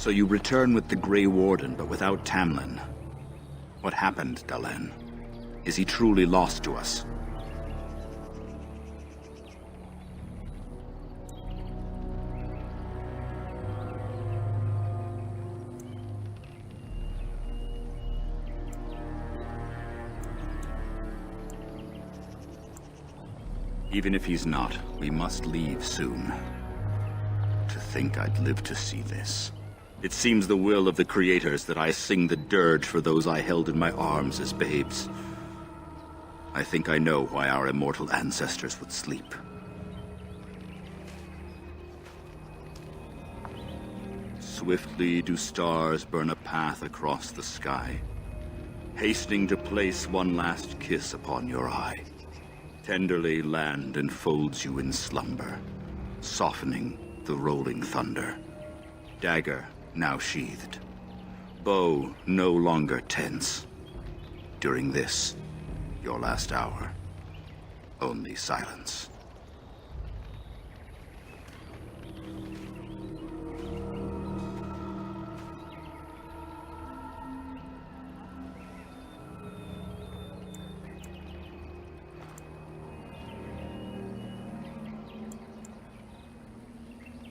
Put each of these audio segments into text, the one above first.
So you return with the Grey Warden, but without Tamlin. What happened, Dalen? Is he truly lost to us? Even if he's not, we must leave soon. To think I'd live to see this. It seems the will of the creators that I sing the dirge for those I held in my arms as babes. I think I know why our immortal ancestors would sleep. Swiftly do stars burn a path across the sky, hastening to place one last kiss upon your eye. Tenderly land enfolds you in slumber, softening the rolling thunder. Dagger now sheathed, bow no longer tense. During this, your last hour, only silence.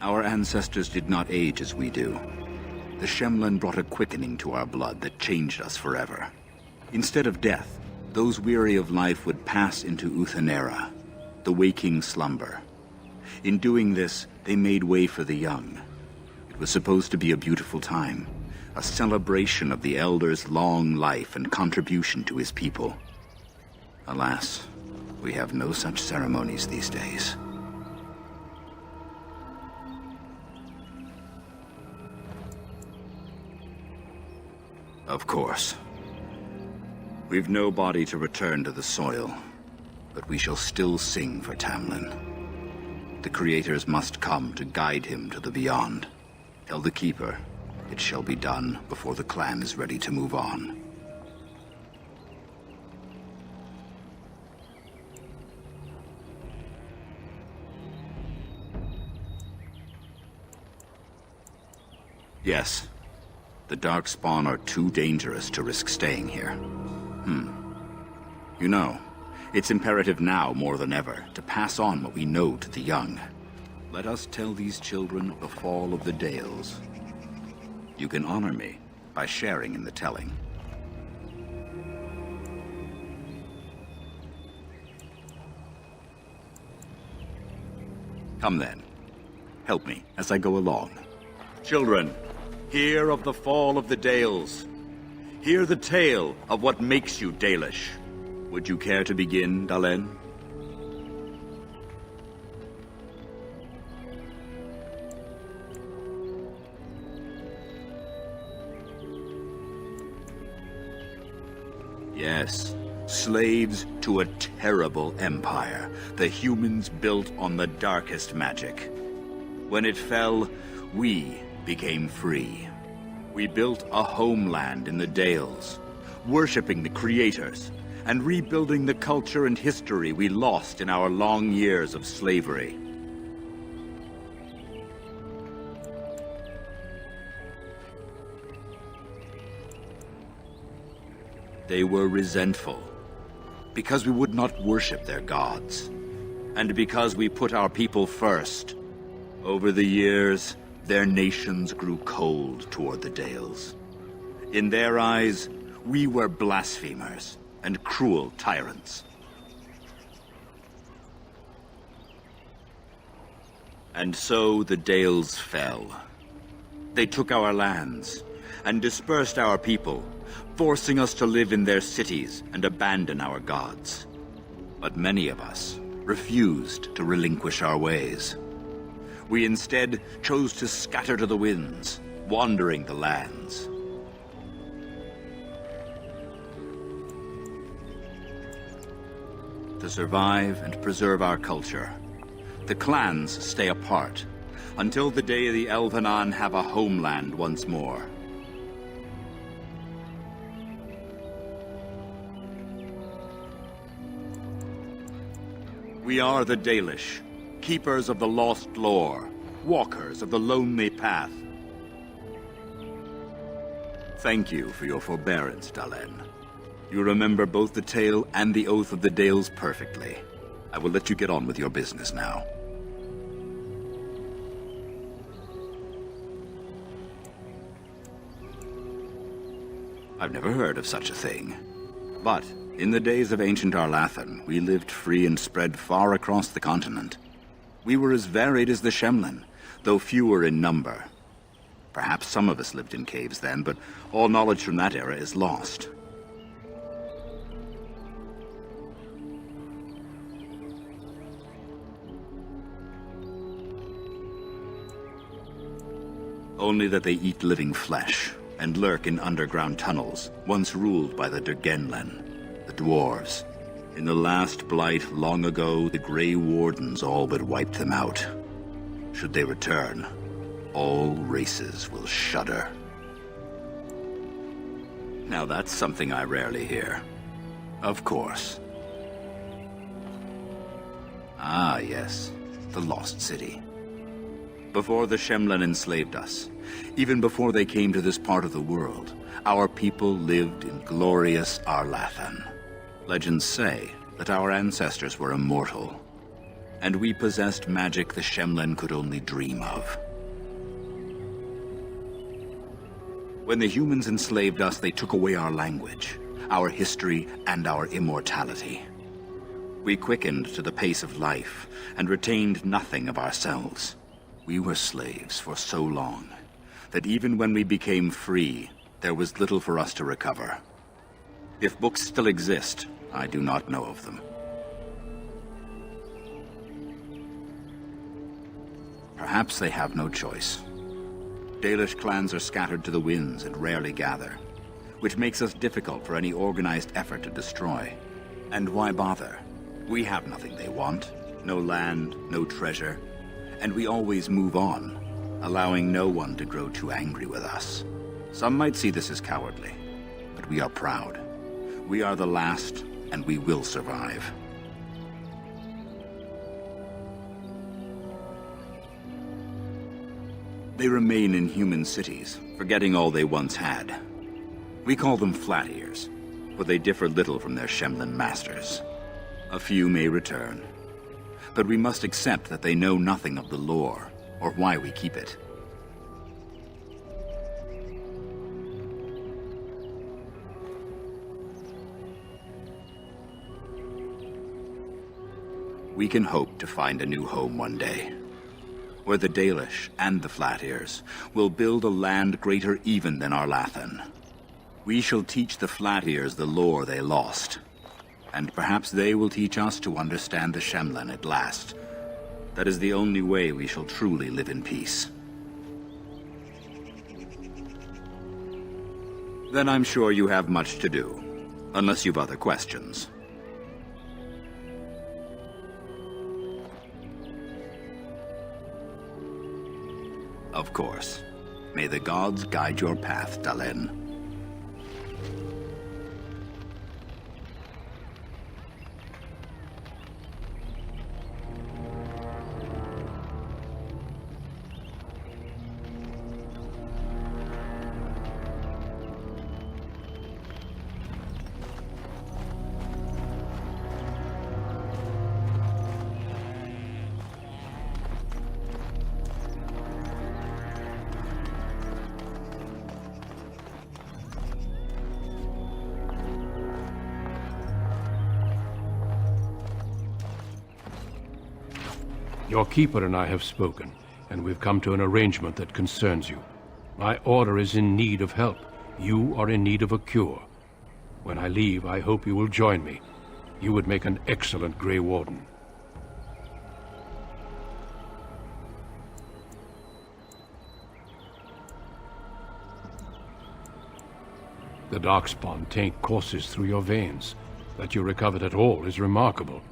Our ancestors did not age as we do. The Shemlen brought a quickening to our blood that changed us forever. Instead of death, those weary of life would pass into Uthanera, the waking slumber. In doing this, they made way for the young. It was supposed to be a beautiful time, a celebration of the Elder's long life and contribution to his people. Alas, we have no such ceremonies these days. Of course. We've no body to return to the soil, but we shall still sing for Tamlin. The creators must come to guide him to the beyond. Tell the Keeper, it shall be done before the clan is ready to move on. Yes. The Darkspawn are too dangerous to risk staying here. You know, it's imperative now more than ever to pass on what we know to the young. Let us tell these children the fall of the Dales. You can honor me by sharing in the telling. Come then. Help me as I go along. Children, hear of the fall of the Dales. Hear the tale of what makes you Dalish. Would you care to begin, Dalen? Yes, slaves to a terrible empire, the humans built on the darkest magic. When it fell, we became free. We built a homeland in the Dales, worshipping the creators, and rebuilding the culture and history we lost in our long years of slavery. They were resentful, because we would not worship their gods, and because we put our people first. Over the years, their nations grew cold toward the Dales. In their eyes, we were blasphemers and cruel tyrants. And so the Dales fell. They took our lands and dispersed our people, forcing us to live in their cities and abandon our gods. But many of us refused to relinquish our ways. We instead chose to scatter to the winds, wandering the lands. To survive and preserve our culture, the clans stay apart, until the day the Elvenan have a homeland once more. We are the Dalish, keepers of the lost lore, walkers of the lonely path. Thank you for your forbearance, Dalen. You remember both the tale and the Oath of the Dales perfectly. I will let you get on with your business now. I've never heard of such a thing. But, in the days of ancient Arlathan, we lived free and spread far across the continent. We were as varied as the Shemlen, though fewer in number. Perhaps some of us lived in caves then, but all knowledge from that era is lost. Only that they eat living flesh, and lurk in underground tunnels, once ruled by the Dergenlen, the dwarves. In the last blight long ago, the Grey Wardens all but wiped them out. Should they return, all races will shudder. Now that's something I rarely hear. Of course. Ah, yes, the Lost City. Before the Shemlen enslaved us, even before they came to this part of the world, our people lived in glorious Arlathan. Legends say that our ancestors were immortal, and we possessed magic the Shemlen could only dream of. When the humans enslaved us, they took away our language, our history, and our immortality. We quickened to the pace of life and retained nothing of ourselves. We were slaves for so long that even when we became free, there was little for us to recover. If books still exist, I do not know of them. Perhaps they have no choice. Dalish clans are scattered to the winds and rarely gather, which makes us difficult for any organized effort to destroy. And why bother? We have nothing they want. No land, no treasure. And we always move on, allowing no one to grow too angry with us. Some might see this as cowardly, but we are proud. We are the last, and we will survive. They remain in human cities, forgetting all they once had. We call them Flat Ears, for they differ little from their Shemlen masters. A few may return, but we must accept that they know nothing of the lore, or why we keep it. We can hope to find a new home one day, where the Dalish and the Flat Ears will build a land greater even than Arlathan. We shall teach the Flat Ears the lore they lost, and perhaps they will teach us to understand the Shemlen at last. That is the only way we shall truly live in peace. Then I'm sure you have much to do, unless you've other questions. Of course. May the gods guide your path, Dalen. Your keeper and I have spoken, and we've come to an arrangement that concerns you. My order is in need of help. You are in need of a cure. When I leave, I hope you will join me. You would make an excellent Grey Warden. The Darkspawn taint courses through your veins. That you recovered at all is remarkable.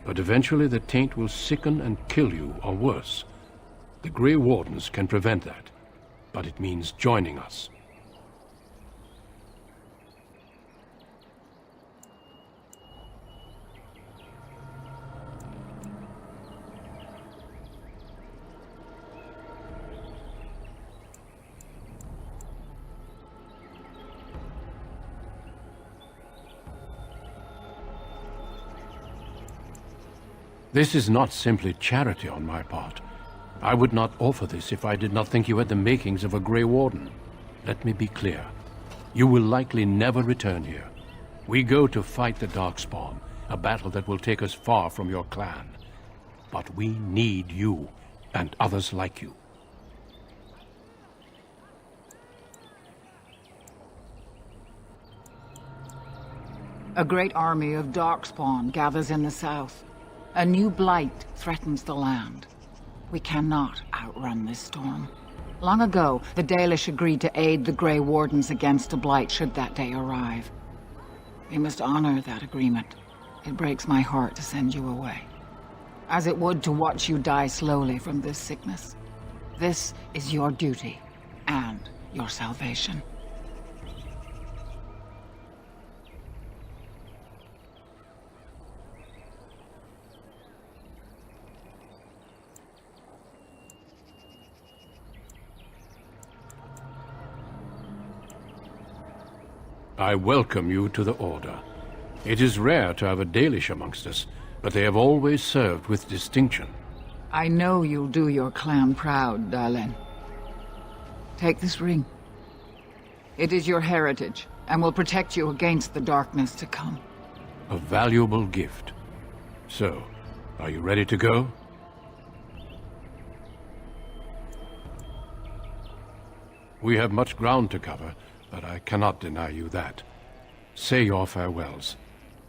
But eventually the taint will sicken and kill you, or worse. The Grey Wardens can prevent that, but it means joining us. This is not simply charity on my part. I would not offer this if I did not think you had the makings of a Grey Warden. Let me be clear. You will likely never return here. We go to fight the Darkspawn, a battle that will take us far from your clan. But we need you, and others like you. A great army of Darkspawn gathers in the south. A new blight threatens the land. We cannot outrun this storm. Long ago, the Dalish agreed to aid the Grey Wardens against a blight should that day arrive. We must honor that agreement. It breaks my heart to send you away, as it would to watch you die slowly from this sickness. This is your duty, and your salvation. I welcome you to the Order. It is rare to have a Dalish amongst us, but they have always served with distinction. I know you'll do your clan proud, Darlen. Take this ring. It is your heritage, and will protect you against the darkness to come. A valuable gift. So, are you ready to go? We have much ground to cover, but I cannot deny you that. Say your farewells.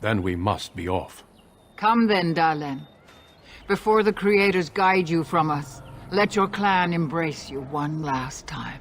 Then we must be off. Come then, Darlen. Before the Creators guide you from us, let your clan embrace you one last time.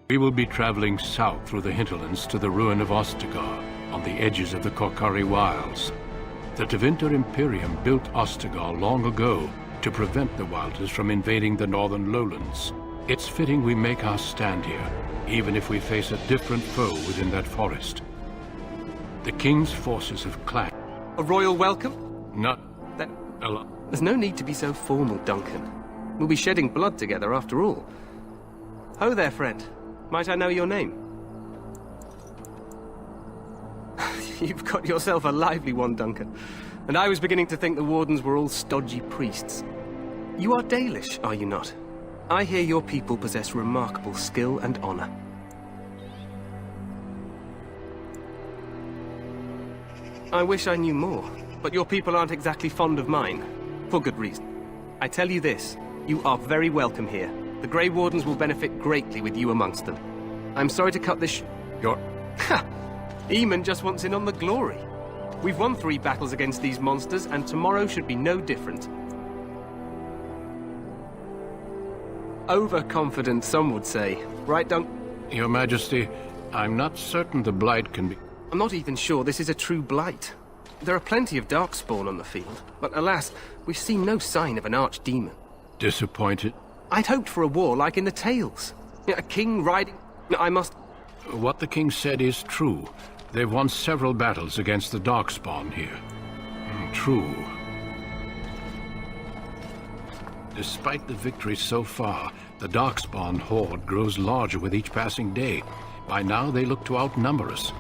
We will be traveling south through the hinterlands to the ruin of Ostagar, on the edges of the Korkari Wilds. The Tevinter Imperium built Ostagar long ago to prevent the Wilders from invading the northern lowlands. It's fitting we make our stand here, even if we face a different foe within that forest. The King's forces have clashed. A royal welcome? Not... Then, there's no need to be so formal, Duncan. We'll be shedding blood together after all. Ho there, friend. Might I know your name? You've got yourself a lively one, Duncan. And I was beginning to think the Wardens were all stodgy priests. You are Dalish, are you not? I hear your people possess remarkable skill and honor. I wish I knew more, but your people aren't exactly fond of mine. For good reason. I tell you this, you are very welcome here. The Grey Wardens will benefit greatly with you amongst them. I'm sorry to cut this Ha! Eamon just wants in on the glory. We've won 3 battles against these monsters, and tomorrow should be no different. Overconfident, some would say. Right, Dunk? Your Majesty, I'm not certain the Blight can be... I'm not even sure this is a true blight. There are plenty of Darkspawn on the field, but alas, we've seen no sign of an archdemon. Disappointed? I'd hoped for a war like in the tales. A king riding... I must... What the king said is true. They've won several battles against the Darkspawn here. True. Despite the victories so far, the Darkspawn horde grows larger with each passing day. By now, they look to outnumber us.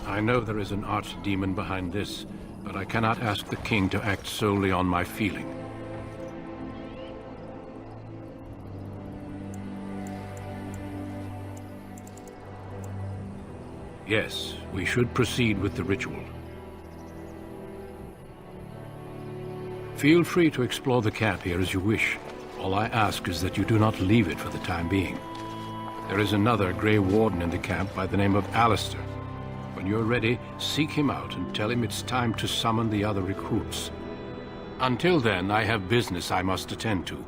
I know there is an archdemon behind this, but I cannot ask the king to act solely on my feeling. Yes, we should proceed with the ritual. Feel free to explore the camp here as you wish. All I ask is that you do not leave it for the time being. There is another Grey Warden in the camp by the name of Alistair. When you're ready, seek him out and tell him it's time to summon the other recruits. Until then, I have business I must attend to.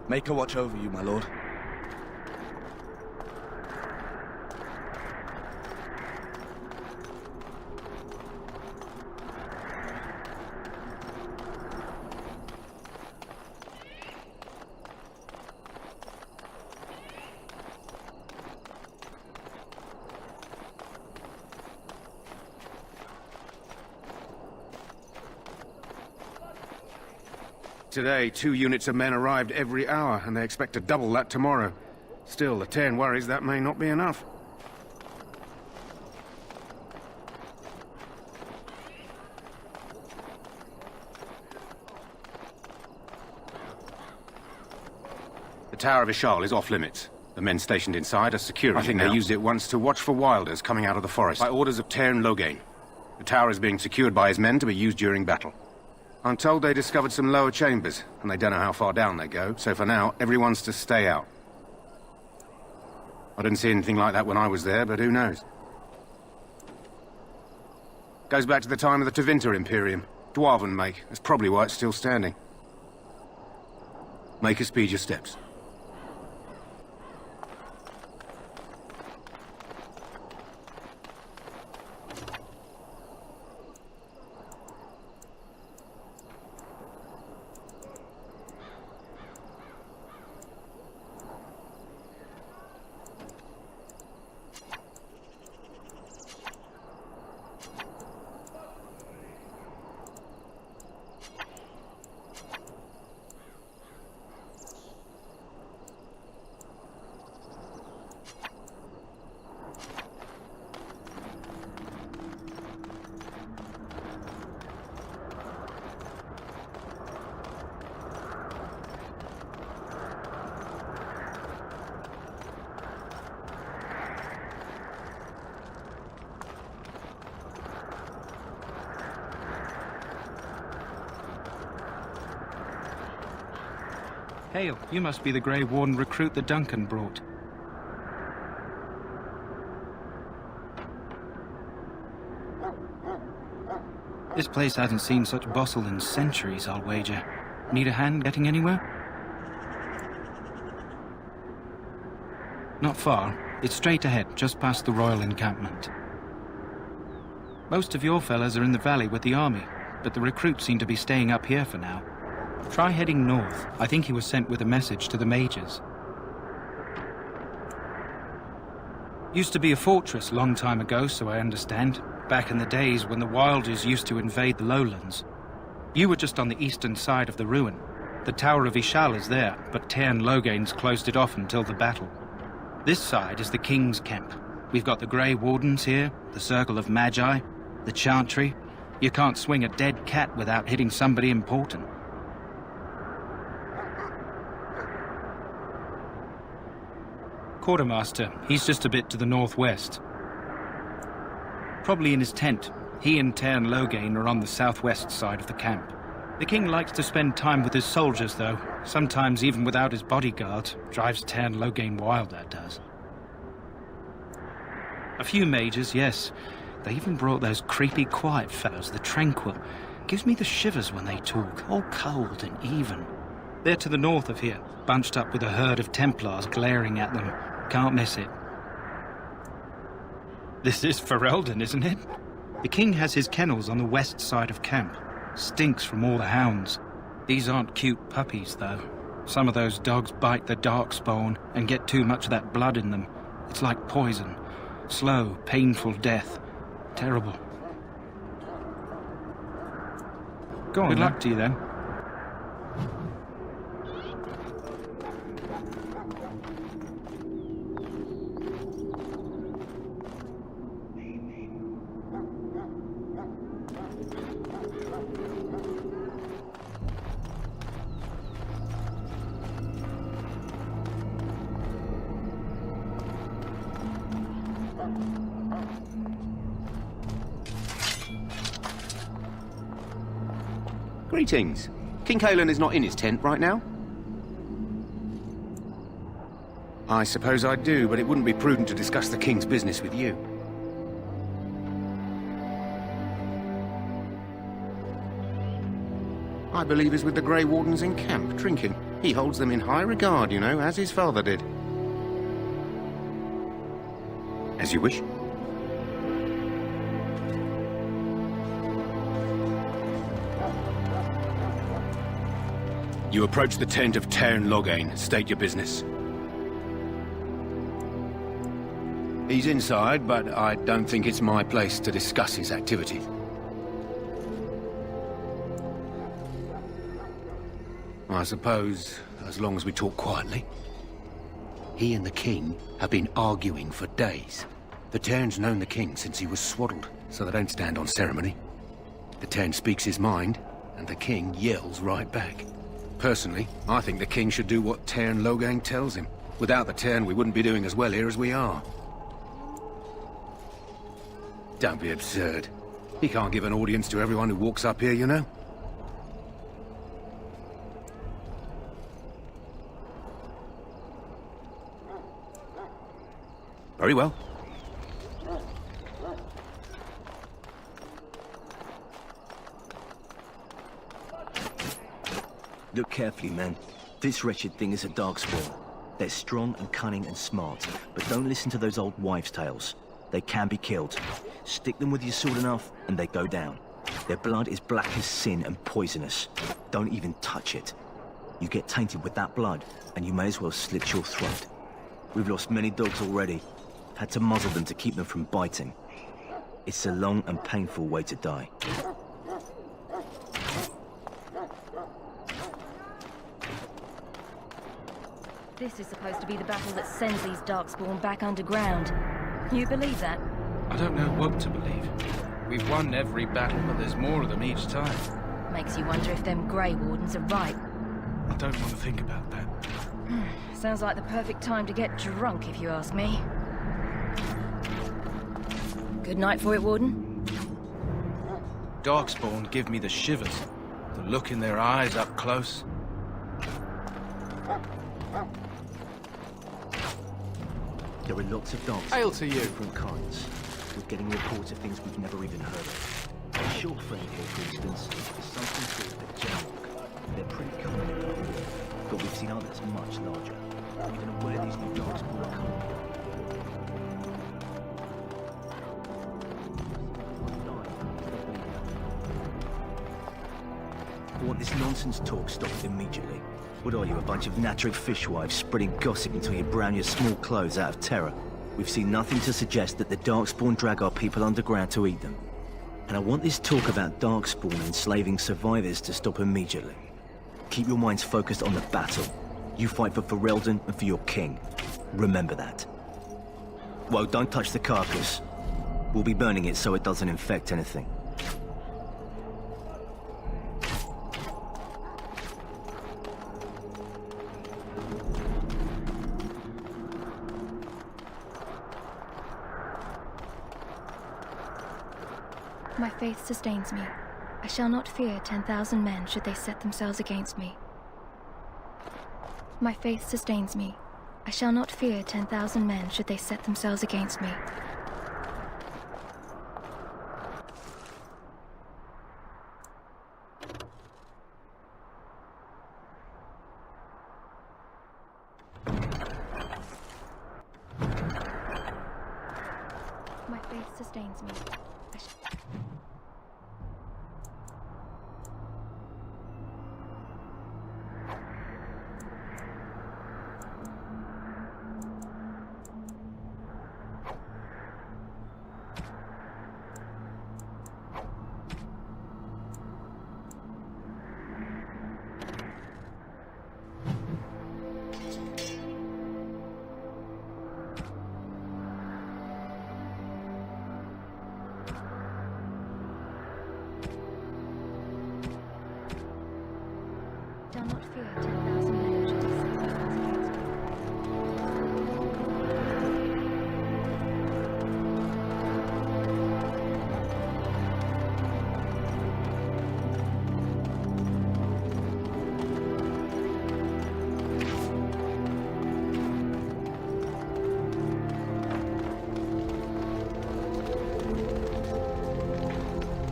Make her watch over you, my lord. Today, 2 units of men arrived every hour, and they expect to double that tomorrow. Still, the Terran worries that may not be enough. The Tower of Ishal is off-limits. The men stationed inside are securing it. I think they used it once to watch for wilders coming out of the forest. By orders of Terran Loghain. The tower is being secured by his men to be used during battle. I'm told they discovered some lower chambers, and they don't know how far down they go, so for now, everyone's to stay out. I didn't see anything like that when I was there, but who knows? Goes back to the time of the Tevinter Imperium. Dwarven make. That's probably why it's still standing. Make her speed your steps. Hail, you must be the Grey Warden recruit that Duncan brought. This place hasn't seen such bustle in centuries, I'll wager. Need a hand getting anywhere? Not far. It's straight ahead, just past the royal encampment. Most of your fellas are in the valley with the army, but the recruits seem to be staying up here for now. Try heading north. I think he was sent with a message to the mages. Used to be a fortress long time ago, so I understand. Back in the days when the Wilders used to invade the lowlands. You were just on the eastern side of the ruin. The Tower of Ishal is there, but Terran Loghain's closed it off until the battle. This side is the King's camp. We've got the Grey Wardens here, the Circle of Magi, the Chantry. You can't swing a dead cat without hitting somebody important. Quartermaster, he's just a bit to the northwest. Probably in his tent. He and Terran Loghain are on the southwest side of the camp. The king likes to spend time with his soldiers, though. Sometimes even without his bodyguard. Drives Terran Loghain wild, that does. A few mages, yes. They even brought those creepy quiet fellows, the Tranquil. Gives me the shivers when they talk, all cold and even. They're to the north of here, bunched up with a herd of Templars glaring at them. Can't miss it. This is Ferelden, isn't it? The king has his kennels on the west side of camp. Stinks from all the hounds. These aren't cute puppies, though. Some of those dogs bite the darkspawn and get too much of that blood in them. It's like poison. Slow, painful death. Terrible. Go on, good luck to you, then. Greetings. King Kalen is not in his tent right now? I suppose I do, but it wouldn't be prudent to discuss the king's business with you. I believe he's with the Grey Wardens in camp, drinking. He holds them in high regard, you know, as his father did. As you wish. You approach the tent of Tairn Loghain. State your business. He's inside, but I don't think it's my place to discuss his activities. I suppose, as long as we talk quietly. He and the king have been arguing for days. The Tairn's known the king since he was swaddled, so they don't stand on ceremony. The Tairn speaks his mind, and the king yells right back. Personally, I think the king should do what Tairn Loghain tells him. Without the Tairn, we wouldn't be doing as well here as we are. Don't be absurd. He can't give an audience to everyone who walks up here, you know? Very well. Look carefully, men. This wretched thing is a darkspawn. They're strong and cunning and smart, but don't listen to those old wives' tales. They can be killed. Stick them with your sword enough, and they go down. Their blood is black as sin and poisonous. Don't even touch it. You get tainted with that blood, and you may as well slit your throat. We've lost many dogs already. Had to muzzle them to keep them from biting. It's a long and painful way to die. This is supposed to be the battle that sends these darkspawn back underground. You believe that? I don't know what to believe. We've won every battle, but there's more of them each time. Makes you wonder if them Grey Wardens are right. I don't want to think about that. Sounds like the perfect time to get drunk, if you ask me. Good night for it, Warden. Darkspawn give me the shivers. The look in their eyes up close. There are lots of dogs. Hail to you. Different kinds. We're getting reports of things we've never even heard of. A short friend here, for instance, is something called a Jamok. They're pretty common in our world, but we've seen others much larger. We don't know where these new darkspawn are coming from. I want this nonsense talk stopped immediately. What are you, a bunch of Natric fishwives spreading gossip until you brown your small clothes out of terror? We've seen nothing to suggest that the Darkspawn drag our people underground to eat them. And I want this talk about Darkspawn enslaving survivors to stop immediately. Keep your minds focused on the battle. You fight for Ferelden and for your king. Remember that. Well, don't touch the carcass. We'll be burning it so it doesn't infect anything. My faith sustains me. I shall not fear 10,000 men should they set themselves against me. My faith sustains me. I shall not fear 10,000 men should they set themselves against me. My faith sustains me. Shall not fear 10,000 men should they set themselves against me.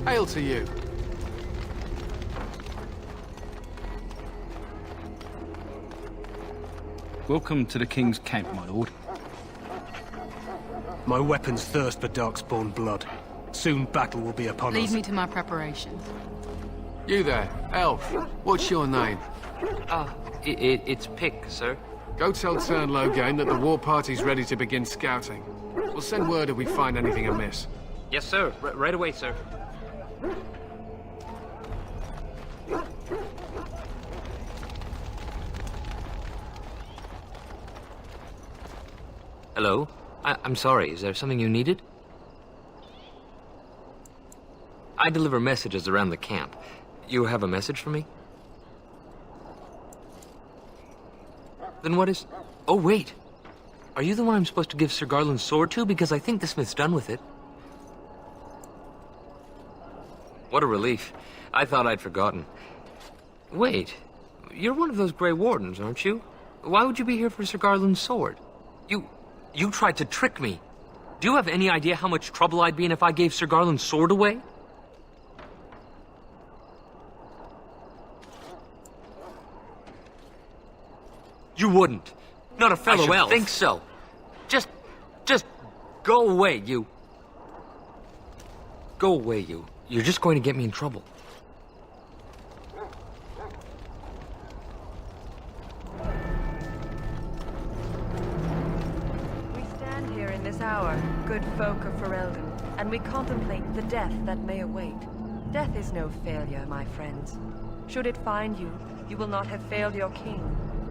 Hail to you. Welcome to the King's camp, my lord. My weapons thirst for Darkspawn blood. Soon battle will be upon us. Lead me to my preparations. You there, elf. What's your name? It's Pick, sir. Go tell Tern Loghain that the war party's ready to begin scouting. We'll send word if we find anything amiss. Yes, sir. Right away, sir. Hello? I'm sorry, is there something you needed? I deliver messages around the camp. You have a message for me? Then what is... Oh, wait. Are you the one I'm supposed to give Sir Garland's sword to? Because I think the smith's done with it. What a relief. I thought I'd forgotten. Wait. You're one of those Grey Wardens, aren't you? Why would you be here for Sir Garland's sword? You tried to trick me. Do you have any idea how much trouble I'd be in if I gave Sir Garland's sword away? You wouldn't. Not a fellow elf. I think so. Just go away, you. Go away, you. You're just going to get me in trouble. We stand here in this hour, good folk of Ferelden, and we contemplate the death that may await. Death is no failure, my friends. Should it find you, you will not have failed your king.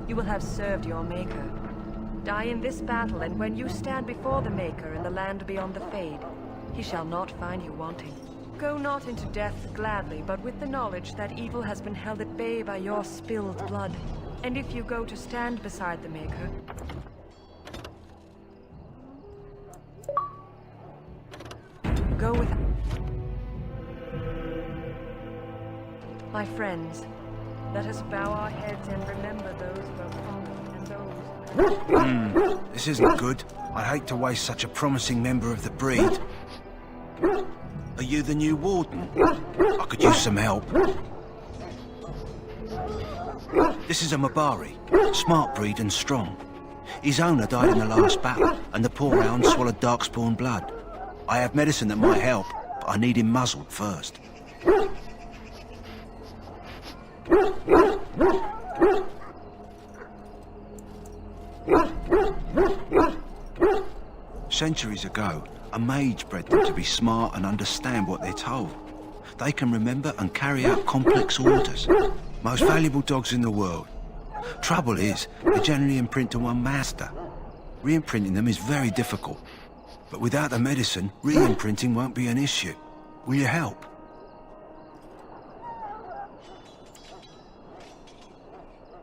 You will have served your Maker. Die in this battle, and when you stand before the Maker in the land beyond the Fade, he shall not find you wanting. Go not into death gladly, but with the knowledge that evil has been held at bay by your spilled blood. And if you go to stand beside the Maker, go with... My friends, let us bow our heads and remember those who have fallen and those... This isn't good. I'd hate to waste such a promising member of the breed. Are you the new warden? I could use some help. This is a Mabari, smart breed and strong. His owner died in the last battle, and the poor hound swallowed Darkspawn blood. I have medicine that might help, but I need him muzzled first. Centuries ago, a mage bred them to be smart and understand what they're told. They can remember and carry out complex orders. Most valuable dogs in the world. Trouble is, they generally imprint to one master. Re-imprinting them is very difficult. But without the medicine, re-imprinting won't be an issue. Will you help?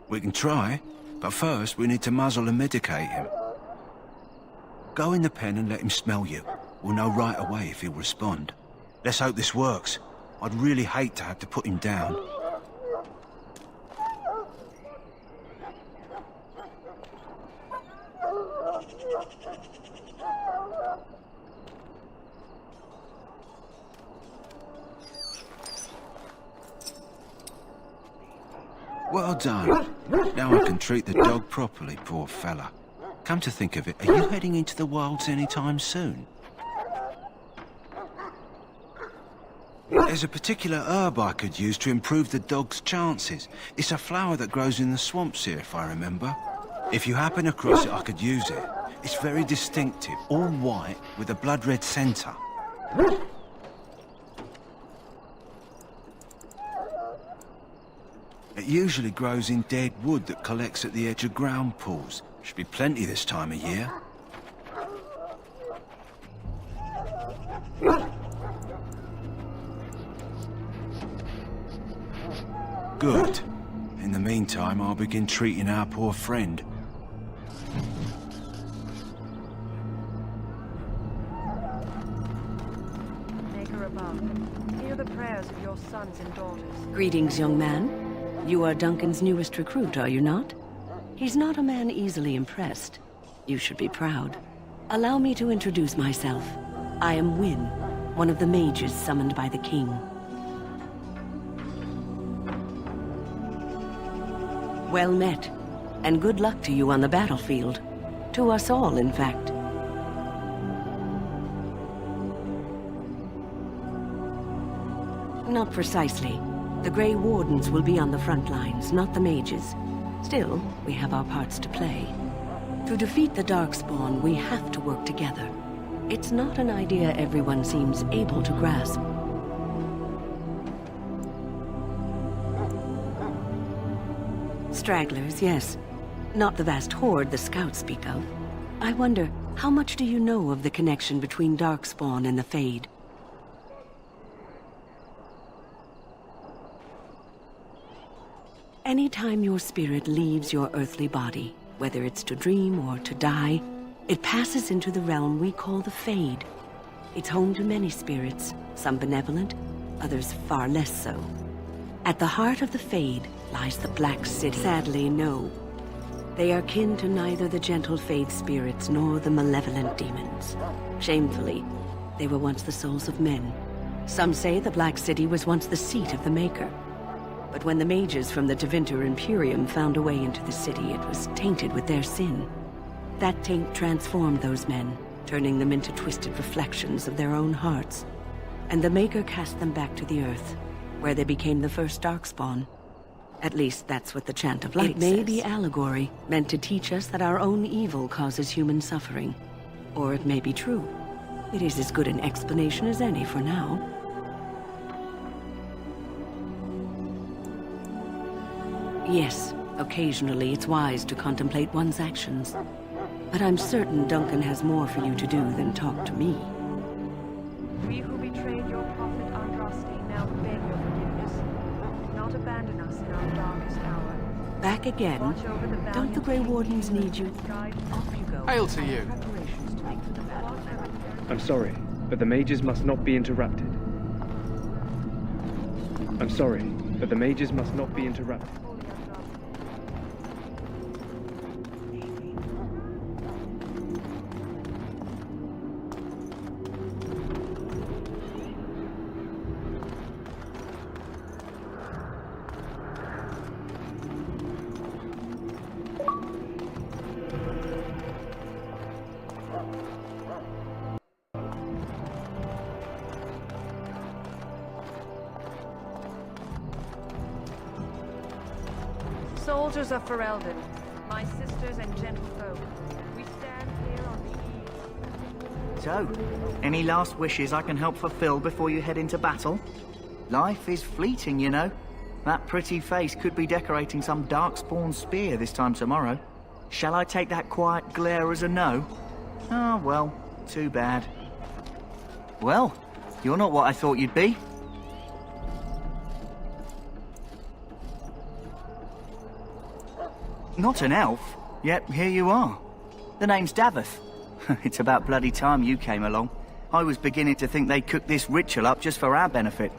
We can try, but first we need to muzzle and medicate him. Go in the pen and let him smell you. We'll know right away if he'll respond. Let's hope this works. I'd really hate to have to put him down. Well done. Now I can treat the dog properly, poor fella. Come to think of it, are you heading into the wilds anytime soon? There's a particular herb I could use to improve the dog's chances. It's a flower that grows in the swamps here, if I remember. If you happen across it, I could use it. It's very distinctive, all white, with a blood-red centre. It usually grows in dead wood that collects at the edge of ground pools. Should be plenty this time of year. Good. In the meantime, I'll begin treating our poor friend. Maker above, hear the prayers of your sons and daughters. Greetings, young man. You are Duncan's newest recruit, are you not? He's not a man easily impressed. You should be proud. Allow me to introduce myself. I am Wynne, one of the mages summoned by the king. Well met. And good luck to you on the battlefield. To us all, in fact. Not precisely. The Grey Wardens will be on the front lines, not the mages. Still, we have our parts to play. To defeat the Darkspawn, we have to work together. It's not an idea everyone seems able to grasp. Stragglers, yes. Not the vast horde the scouts speak of. I wonder, how much do you know of the connection between Darkspawn and the Fade? Anytime your spirit leaves your earthly body, whether it's to dream or to die, it passes into the realm we call the Fade. It's home to many spirits, some benevolent, others far less so. At the heart of the Fade lies the Black City. Sadly, no. They are kin to neither the gentle Fade spirits nor the malevolent demons. Shamefully, they were once the souls of men. Some say the Black City was once the seat of the Maker. But when the mages from the Tevinter Imperium found a way into the city, it was tainted with their sin. That taint transformed those men, turning them into twisted reflections of their own hearts. And the Maker cast them back to the Earth, where they became the first Darkspawn. At least that's what the Chant of Light says. It may be allegory, meant to teach us that our own evil causes human suffering. Or it may be true. It is as good an explanation as any for now. Yes, occasionally it's wise to contemplate one's actions. But I'm certain Duncan has more for you to do than talk to me. We who betrayed your prophet Andraste now beg your forgiveness. Do not abandon us in our darkest hour. Back again? Don't the Grey Wardens need you? Off you go. Hail to you. I'm sorry, but the mages must not be interrupted. I'm sorry, but the mages must not be interrupted. Soldiers of Ferelden, my sisters and gentlefolk, we stand here on the eve. So, any last wishes I can help fulfill before you head into battle? Life is fleeting, you know. That pretty face could be decorating some Darkspawn spear this time tomorrow. Shall I take that quiet glare as a no? Oh, well, too bad. Well, you're not what I thought you'd be. Not an elf, yet here you are. The name's Daveth. It's about bloody time you came along. I was beginning to think they cooked this ritual up just for our benefit.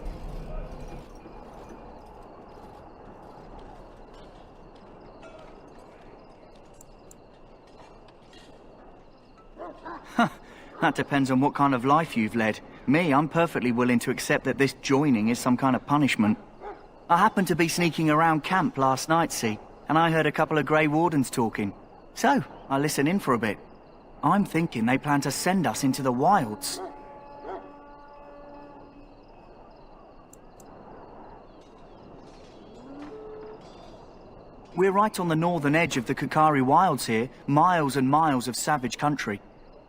That depends on what kind of life you've led. Me, I'm perfectly willing to accept that this joining is some kind of punishment. I happened to be sneaking around camp last night, see? And I heard a couple of Grey Wardens talking. So, I listened in for a bit. I'm thinking they plan to send us into the wilds. We're right on the northern edge of the Kukari Wilds here, miles and miles of savage country.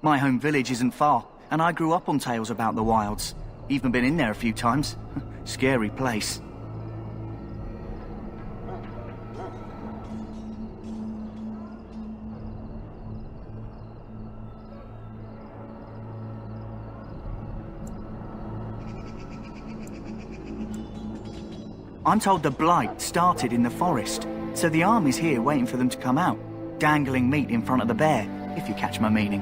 My home village isn't far, and I grew up on tales about the wilds. Even been in there a few times. Scary place. I'm told the Blight started in the forest, so the army's here waiting for them to come out, dangling meat in front of the bear, if you catch my meaning.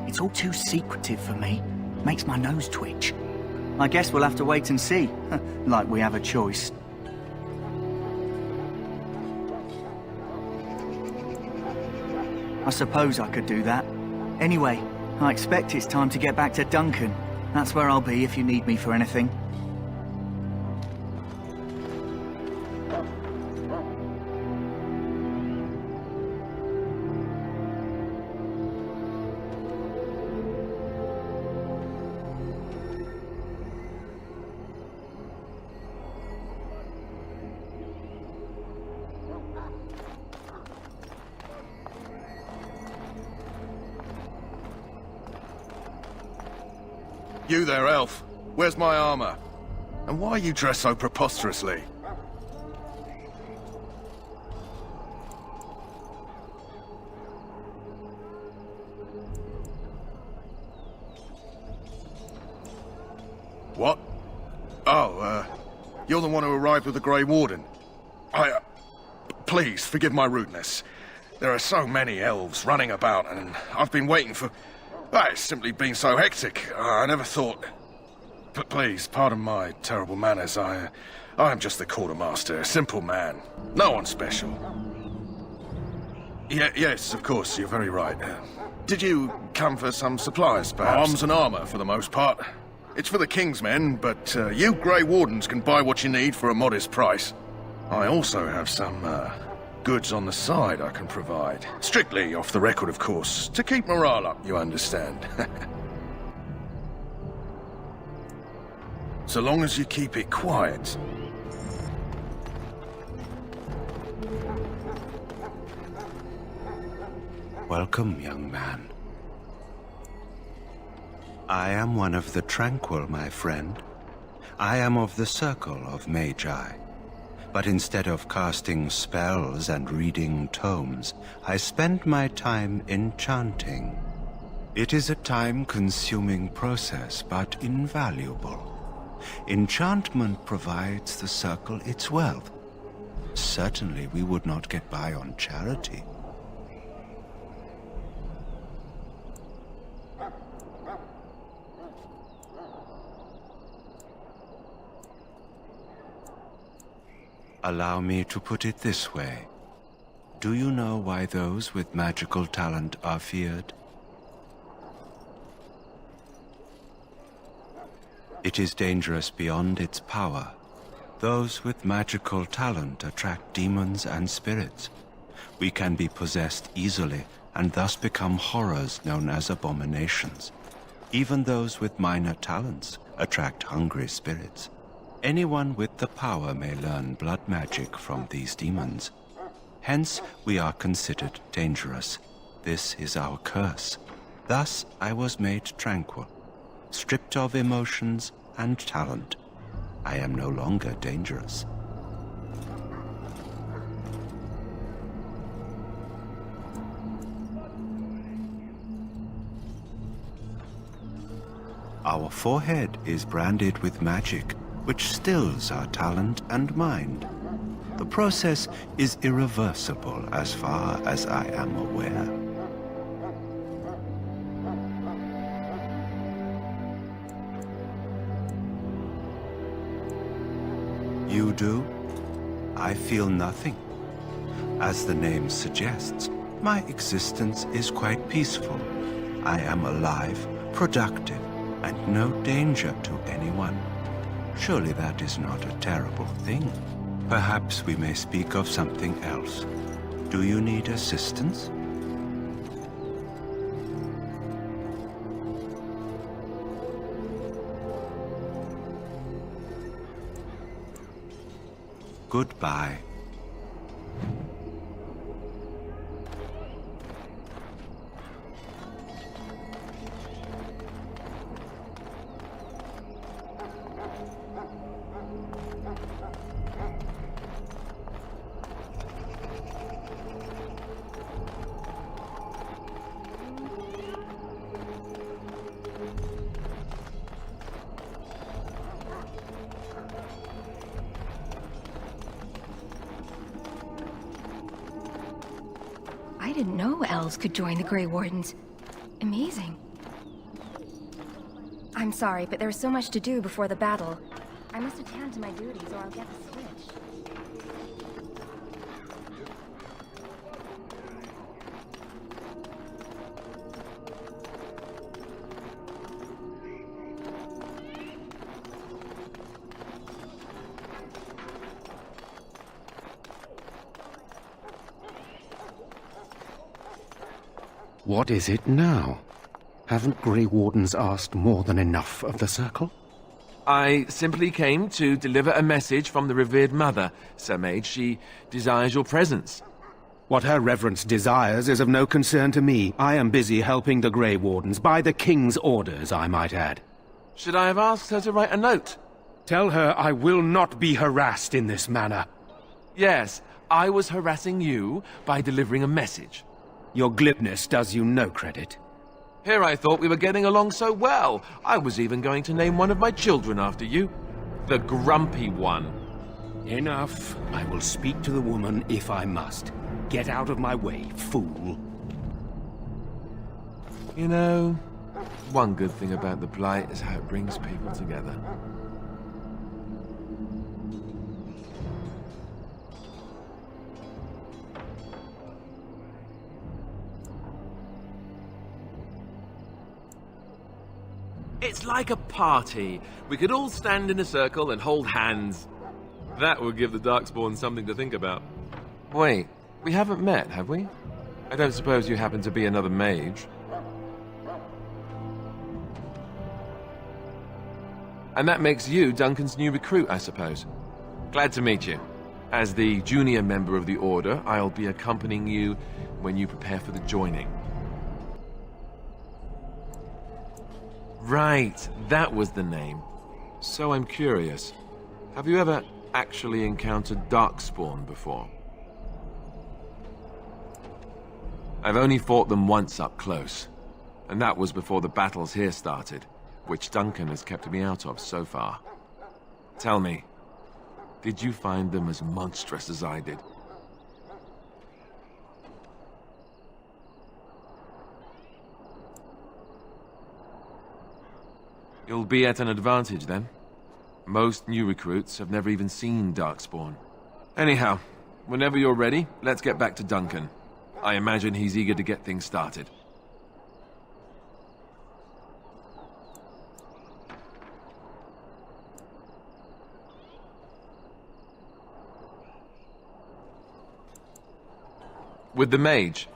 It's all too secretive for me. Makes my nose twitch. I guess we'll have to wait and see, like we have a choice. I suppose I could do that. Anyway, I expect it's time to get back to Duncan. That's where I'll be if you need me for anything. You there, elf. Where's my armor? And why are you dressed so preposterously? What? Oh, you're the one who arrived with the Grey Warden. Please, forgive my rudeness. There are so many elves running about, and I've been waiting for... It's simply been so hectic. I never thought... But please, pardon my terrible manners. I'm just the quartermaster, a simple man. No one special. Yes, of course, you're very right. Did you come for some supplies, perhaps? Arms and armor, for the most part. It's for the King's men, but you Grey Wardens can buy what you need for a modest price. I also have some goods on the side I can provide. Strictly off the record, of course, to keep morale up, you understand. So long as you keep it quiet. Welcome, young man. I am one of the Tranquil, my friend. I am of the Circle of Magi. But instead of casting spells and reading tomes, I spend my time enchanting. It is a time-consuming process, but invaluable. Enchantment provides the Circle its wealth. Certainly we would not get by on charity. Allow me to put it this way. Do you know why those with magical talent are feared? It is dangerous beyond its power. Those with magical talent attract demons and spirits. We can be possessed easily and thus become horrors known as abominations. Even those with minor talents attract hungry spirits. Anyone with the power may learn blood magic from these demons. Hence, we are considered dangerous. This is our curse. Thus, I was made tranquil, stripped of emotions and talent. I am no longer dangerous. Our forehead is branded with magic, which stills our talent and mind. The process is irreversible as far as I am aware. You do? I feel nothing. As the name suggests, my existence is quite peaceful. I am alive, productive, and no danger to anyone. Surely that is not a terrible thing. Perhaps we may speak of something else. Do you need assistance? Goodbye. I didn't know elves could join the Grey Wardens. Amazing. I'm sorry, but there's so much to do before the battle. I must attend to my duties or I'll get the switch. What is it now? Haven't Grey Wardens asked more than enough of the Circle? I simply came to deliver a message from the revered mother, Sir Mage. She desires your presence. What her reverence desires is of no concern to me. I am busy helping the Grey Wardens, by the King's orders, I might add. Should I have asked her to write a note? Tell her I will not be harassed in this manner. Yes, I was harassing you by delivering a message. Your glibness does you no credit. Here I thought we were getting along so well. I was even going to name one of my children after you. The grumpy one. Enough. I will speak to the woman if I must. Get out of my way, fool. You know, one good thing about the Blight is how it brings people together. It's like a party. We could all stand in a circle and hold hands. That would give the Darkspawn something to think about. Wait, we haven't met, have we? I don't suppose you happen to be another mage? And that makes you Duncan's new recruit, I suppose. Glad to meet you. As the junior member of the Order, I'll be accompanying you when you prepare for the joining. Right, that was the name. So I'm curious. Have you ever actually encountered Darkspawn before? I've only fought them once up close. And that was before the battles here started, which Duncan has kept me out of so far. Tell me, did you find them as monstrous as I did? You'll be at an advantage, then. Most new recruits have never even seen Darkspawn. Anyhow, whenever you're ready, let's get back to Duncan. I imagine he's eager to get things started. With the mage.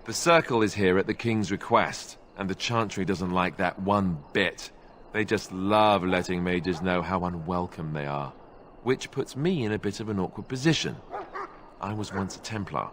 The Circle is here at the King's request, and the Chantry doesn't like that one bit. They just love letting mages know how unwelcome they are, which puts me in a bit of an awkward position. I was once a Templar.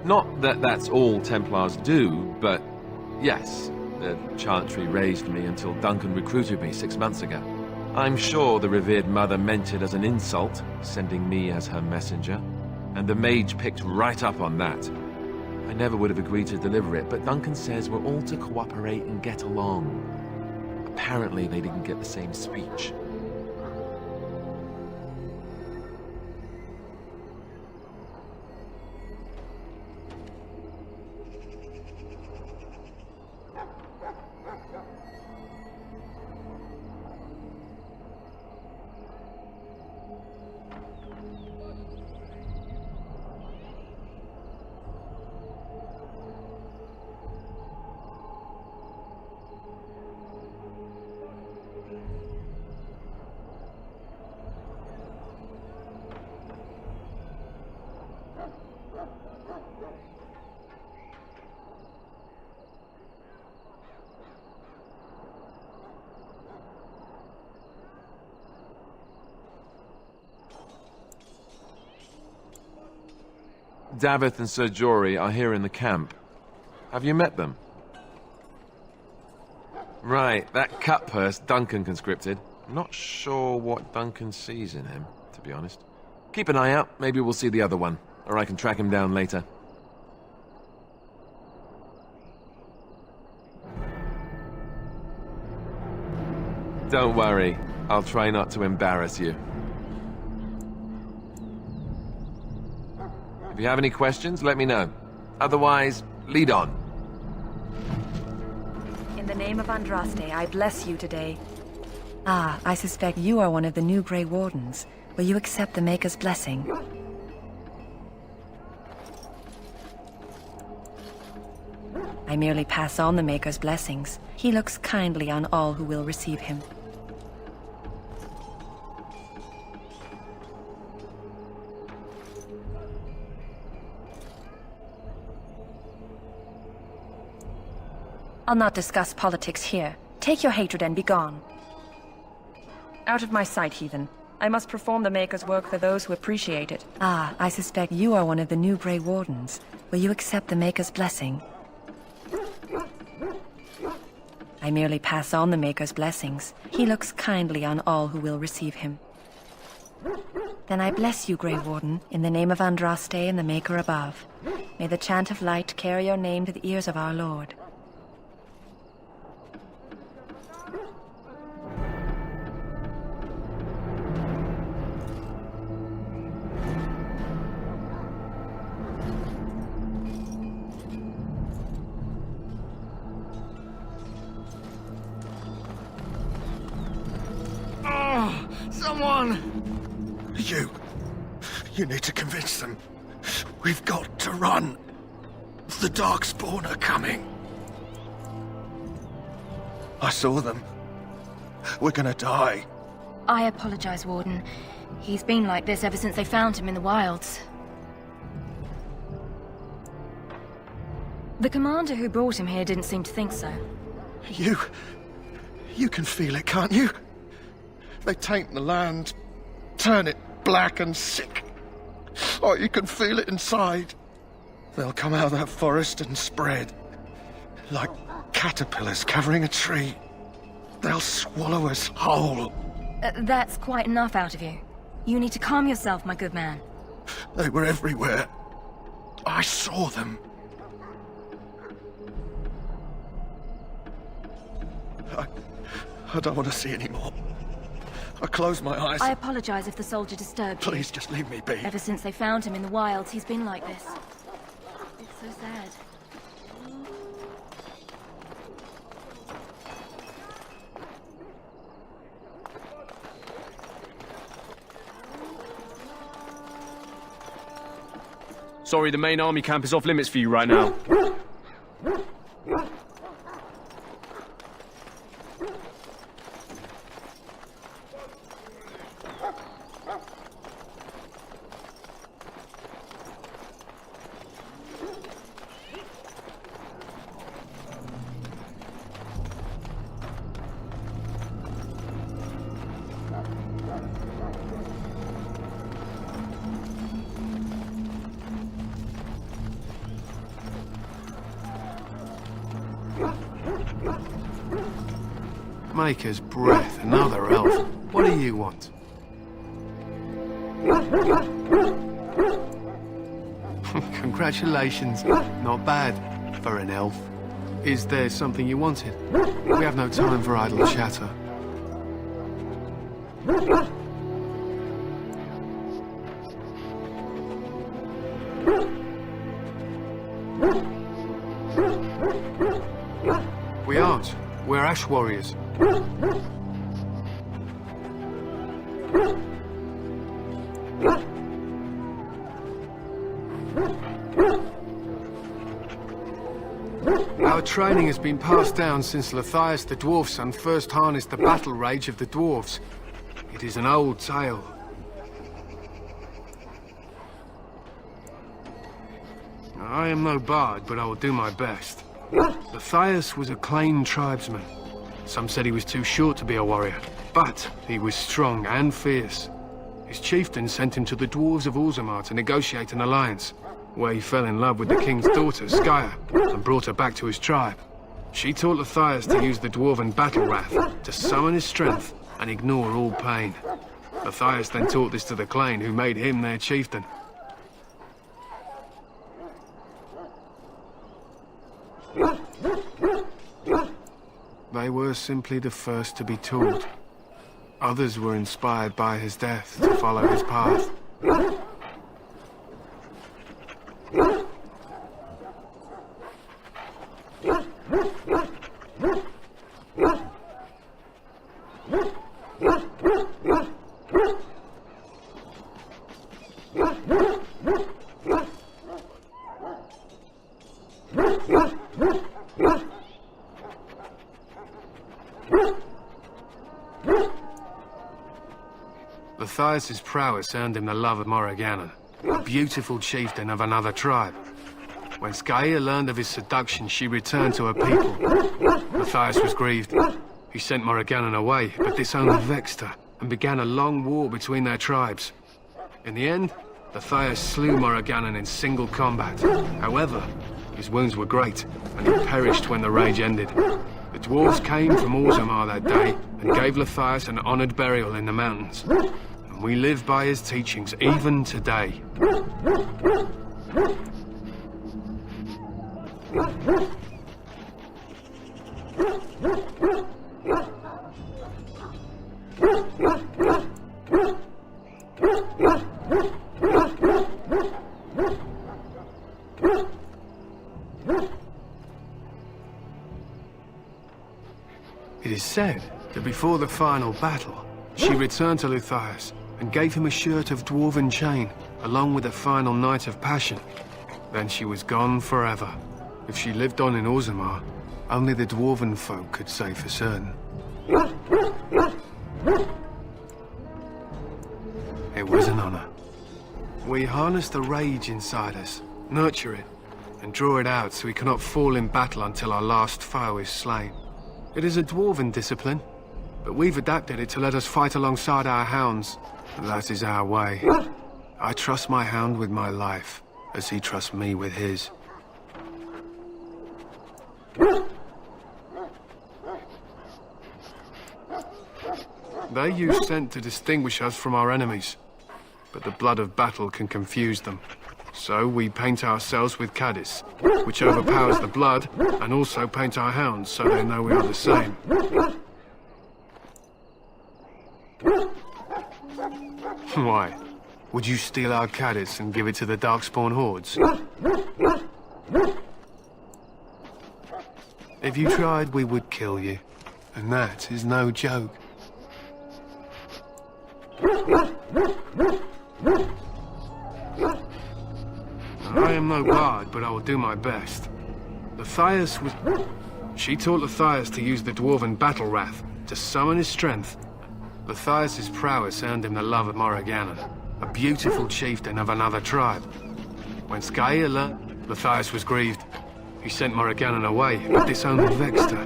Not that that's all Templars do, but yes, the Chantry raised me until Duncan recruited me 6 months ago. I'm sure the revered mother meant it as an insult, sending me as her messenger, and the mage picked right up on that. I never would have agreed to deliver it, but Duncan says we're all to cooperate and get along. Apparently they didn't get the same speech. Davith and Sir Jory are here in the camp. Have you met them? Right, that cut purse Duncan conscripted. Not sure what Duncan sees in him, to be honest. Keep an eye out, maybe we'll see the other one, or I can track him down later. Don't worry, I'll try not to embarrass you. If you have any questions, let me know. Otherwise, lead on. In the name of Andraste, I bless you today. Ah, I suspect you are one of the new Grey Wardens. Will you accept the Maker's blessing? I merely pass on the Maker's blessings. He looks kindly on all who will receive him. I'll not discuss politics here. Take your hatred and be gone. Out of my sight, heathen. I must perform the Maker's work for those who appreciate it. Ah, I suspect you are one of the new Grey Wardens. Will you accept the Maker's blessing? I merely pass on the Maker's blessings. He looks kindly on all who will receive him. Then I bless you, Grey Warden, in the name of Andraste and the Maker above. May the chant of light carry your name to the ears of our Lord. Someone! You need to convince them. We've got to run. The Darkspawn are coming. I saw them. We're gonna die. I apologize, Warden. He's been like this ever since they found him in the wilds. The commander who brought him here didn't seem to think so. You can feel it, can't you? They taint the land, turn it black and sick. Oh, you can feel it inside. They'll come out of that forest and spread. Like caterpillars covering a tree. They'll swallow us whole. That's quite enough out of you. You need to calm yourself, my good man. They were everywhere. I saw them. I don't want to see any more. I close my eyes. I apologize if the soldier disturbed you. Please, just leave me be. Ever since they found him in the wilds, he's been like this. It's so sad. Sorry, the main army camp is off limits for you right now. Maker's breath, another elf. What do you want? Congratulations. Not bad for an elf. Is there something you wanted? We have no time for idle chatter. We aren't. We're Ash Warriors. Our training has been passed down since Lathias the Dwarf Son first harnessed the battle rage of the dwarves. It is an old tale. I am no bard, but I will do my best. Lathias was a claimed tribesman. Some said he was too short to be a warrior, but he was strong and fierce. His chieftain sent him to the dwarves of Orzammar to negotiate an alliance, where he fell in love with the king's daughter, Skya, and brought her back to his tribe. She taught Lathias to use the dwarven battle wrath to summon his strength and ignore all pain. Lathias then taught this to the Clane, who made him their chieftain. They were simply the first to be taught. Others were inspired by his death to follow his path. Matthias's prowess earned him the love of Morriganon, a beautiful chieftain of another tribe. When Scaia learned of his seduction, she returned to her people. Matthias was grieved. He sent Morriganon away, but this only vexed her, and began a long war between their tribes. In the end, Matthias slew Morriganon in single combat. However, his wounds were great, and he perished when the rage ended. The dwarves came from Orzammar that day, and gave Matthias an honored burial in the mountains. And we live by his teachings even today. It is said that before the final battle, she returned to Matthias and gave him a shirt of dwarven chain, along with a final night of passion. Then she was gone forever. If she lived on in Orzammar, only the dwarven folk could say for certain. It was an honor. We harness the rage inside us, nurture it, and draw it out so we cannot fall in battle until our last foe is slain. It is a dwarven discipline, but we've adapted it to let us fight alongside our hounds. That is our way. I trust my hound with my life, as he trusts me with his. They use scent to distinguish us from our enemies, but the blood of battle can confuse them. So we paint ourselves with caddis, which overpowers the blood, and also paint our hounds so they know we are the same. Why? Would you steal our caddis and give it to the Darkspawn hordes? If you tried, we would kill you, and that is no joke. I am no bard, but I will do my best. Matthias was... She taught Matthias to use the dwarven battle wrath to summon his strength. Matthias's prowess earned him the love of Morriganon, a beautiful chieftain of another tribe. When Scaia learned, Matthias was grieved. He sent Morriganon away, but this only vexed her.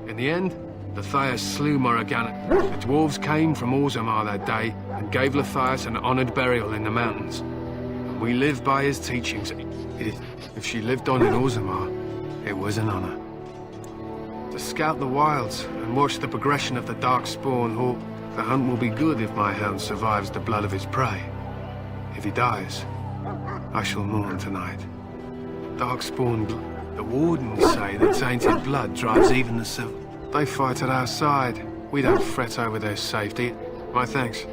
In the end, Matthias slew Morriganon. The dwarves came from Orzammar that day and gave Matthias an honored burial in the mountains. And we live by his teachings. If she lived on in Orzammar, it was an honor. To scout the wilds and watch the progression of the Darkspawn horde, the hunt will be good if my hound survives the blood of his prey. If he dies, I shall mourn tonight. Darkspawn, the wardens say that tainted blood drives even the civil. They fight at our side. We don't fret over their safety. My thanks.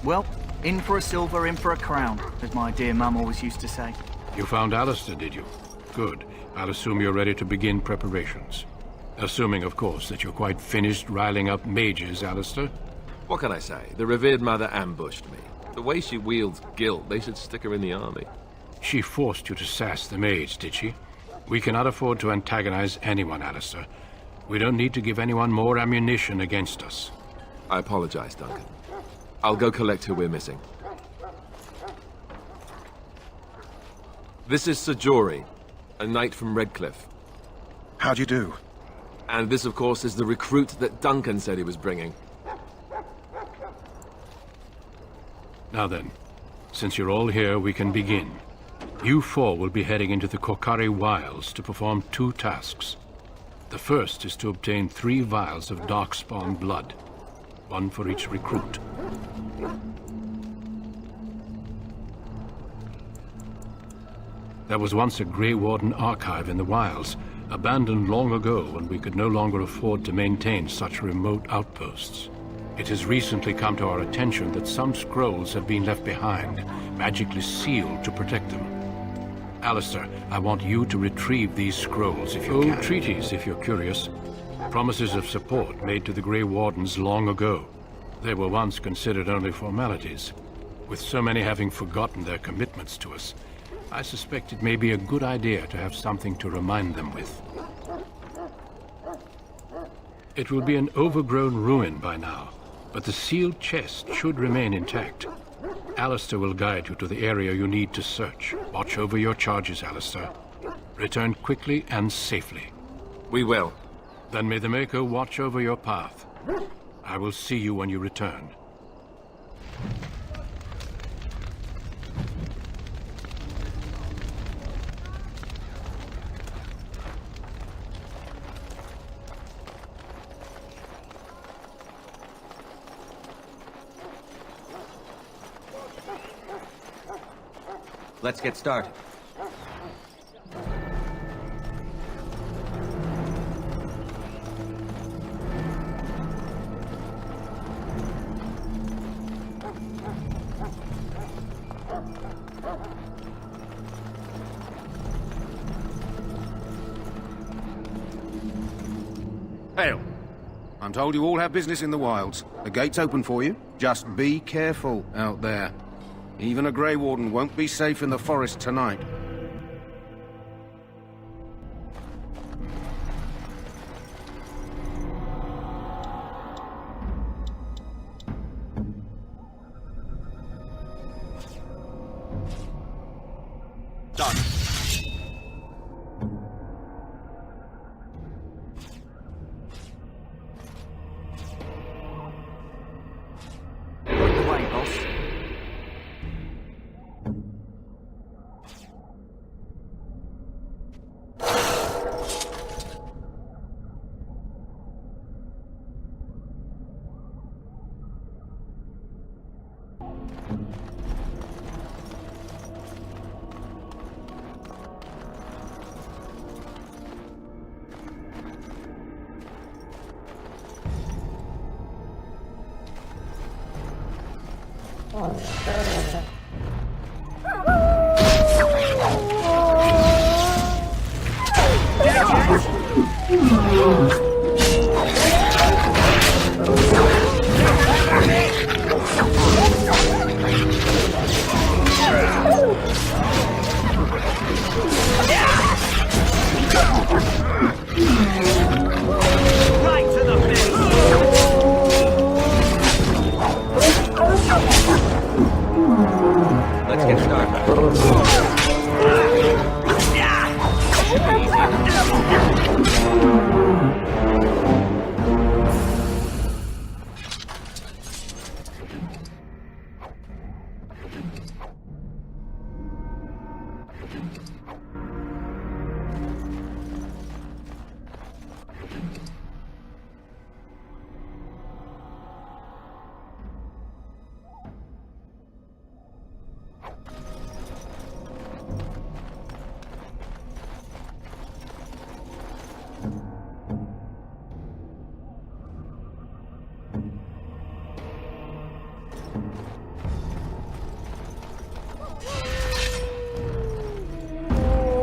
Well, in for a silver, in for a crown, as my dear mum always used to say. You found Alistair, did you? Good. I'll assume you're ready to begin preparations. Assuming, of course, that you're quite finished riling up mages, Alistair. What can I say? The revered mother ambushed me. The way she wields guilt, they should stick her in the army. She forced you to sass the mage, did she? We cannot afford to antagonize anyone, Alistair. We don't need to give anyone more ammunition against us. I apologize, Duncan. I'll go collect who we're missing. This is Sir Jory, a knight from Redcliffe. How'd you do? And this, of course, is the recruit that Duncan said he was bringing. Now then, since you're all here, we can begin. You four will be heading into the Korcari Wilds to perform 2 tasks. The first is to obtain 3 vials of Darkspawn blood, 1 for each recruit. There was once a Grey Warden archive in the wilds, abandoned long ago when we could no longer afford to maintain such remote outposts. It has recently come to our attention that some scrolls have been left behind, magically sealed to protect them. Alistair, I want you to retrieve these scrolls if you can. Old treaties, if you're curious. Promises of support made to the Grey Wardens long ago. They were once considered only formalities. With so many having forgotten their commitments to us, I suspect it may be a good idea to have something to remind them with. It will be an overgrown ruin by now, but the sealed chest should remain intact. Alistair will guide you to the area you need to search. Watch over your charges, Alistair. Return quickly and safely. We will. Then may the Maker watch over your path. I will see you when you return. Let's get started. Hail. I'm told you all have business in the wilds. The gate's open for you. Just be careful out there. Even a Grey Warden won't be safe in the forest tonight. Done. Lead the way, boss. Let's get started.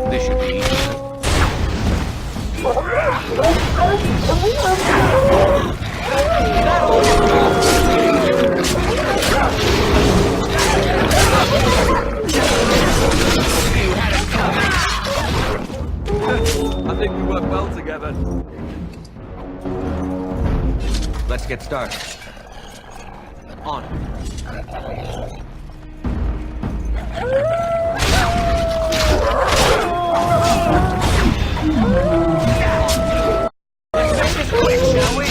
This should be easy. I think we work well together. Let's get started. On it. Let's make this quick, shall we?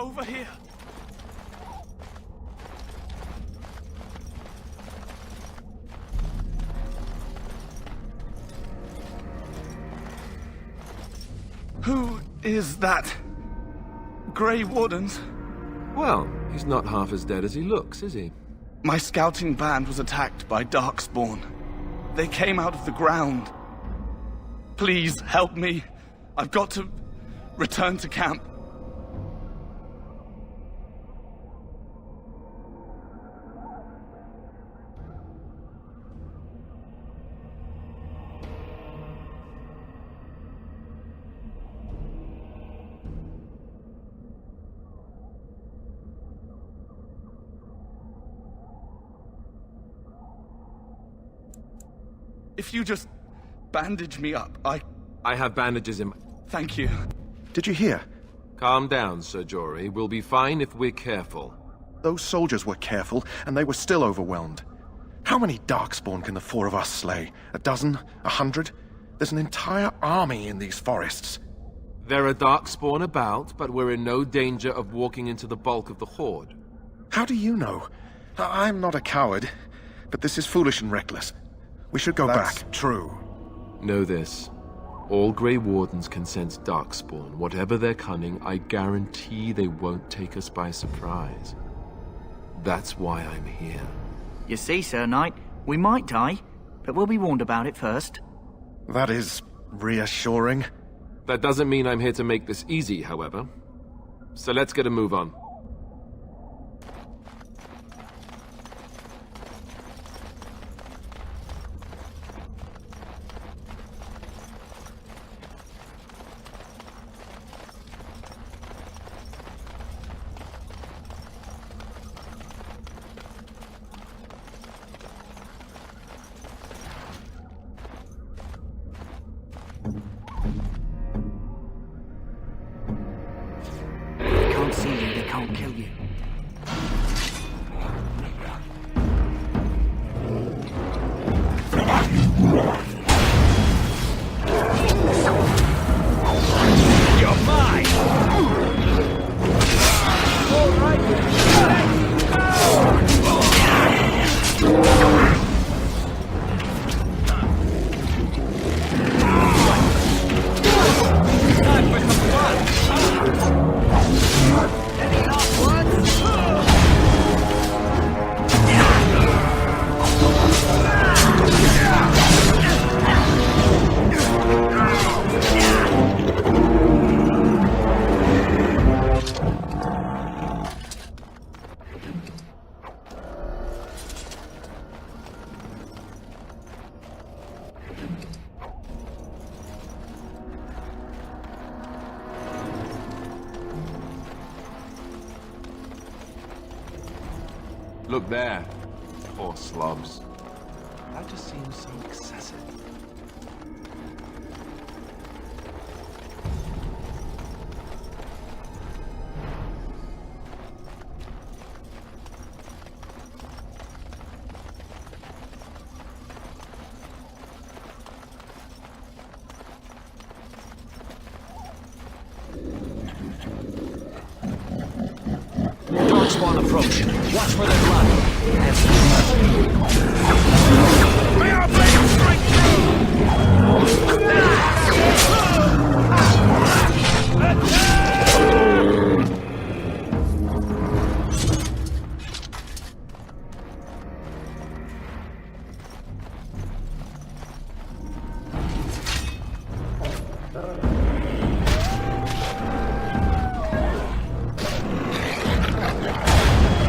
Over here. Who is that? Grey Wardens? Well, he's not half as dead as he looks, is he? My scouting band was attacked by Darkspawn. They came out of the ground. Please help me. I've got to return to camp. If you just bandage me up, I have bandages in my... Thank you. Did you hear? Calm down, Sir Jory. We'll be fine if we're careful. Those soldiers were careful, and they were still overwhelmed. How many Darkspawn can the four of us slay? A dozen? 100? There's an entire army in these forests. There are Darkspawn about, but we're in no danger of walking into the bulk of the Horde. How do you know? I'm not a coward, but this is foolish and reckless. We should go back. That's true. Know this. All Grey Wardens can sense Darkspawn. Whatever their cunning, I guarantee they won't take us by surprise. That's why I'm here. You see, Sir Knight, we might die, but we'll be warned about it first. That is reassuring. That doesn't mean I'm here to make this easy, however. So let's get a move on. Look there. Poor slobs. That just seems so excessive. Darkspawn approach. Watch for their blood. May our blade strike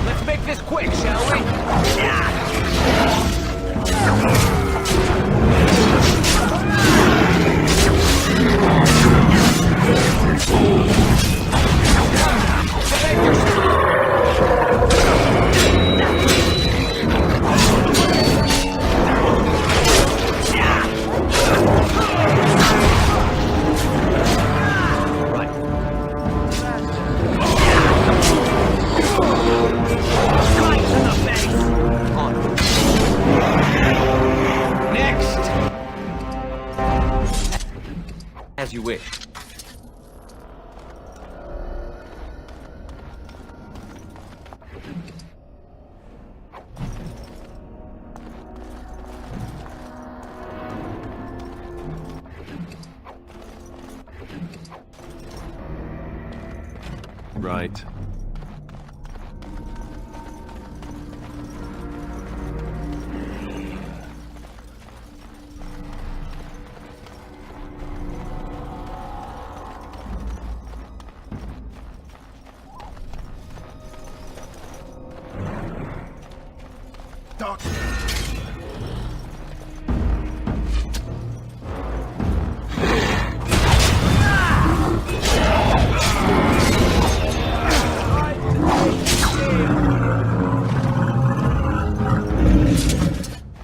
Let's make this quick, shall we? As you wish. right.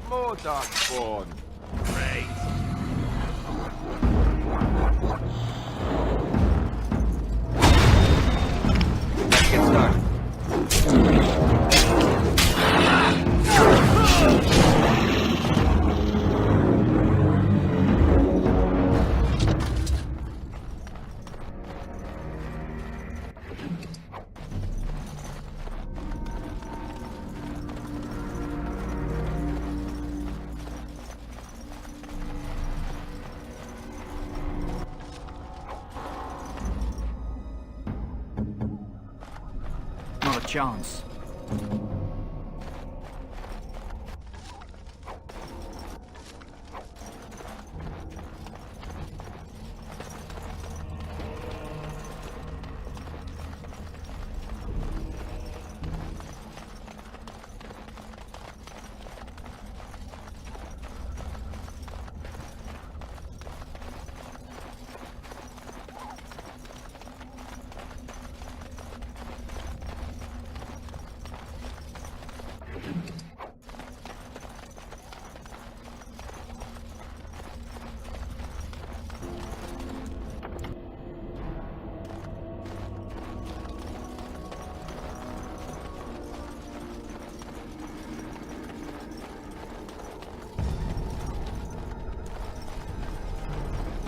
More darkspawn. Great. Let's get started. Not a chance.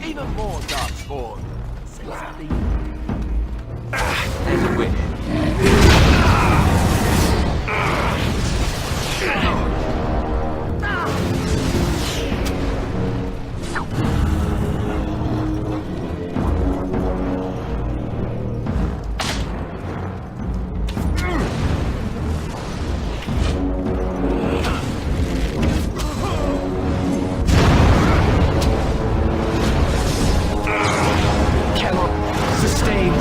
Even more darkspawn. There's a wish. Sustain.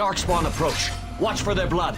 Darkspawn approach. Watch for their blood.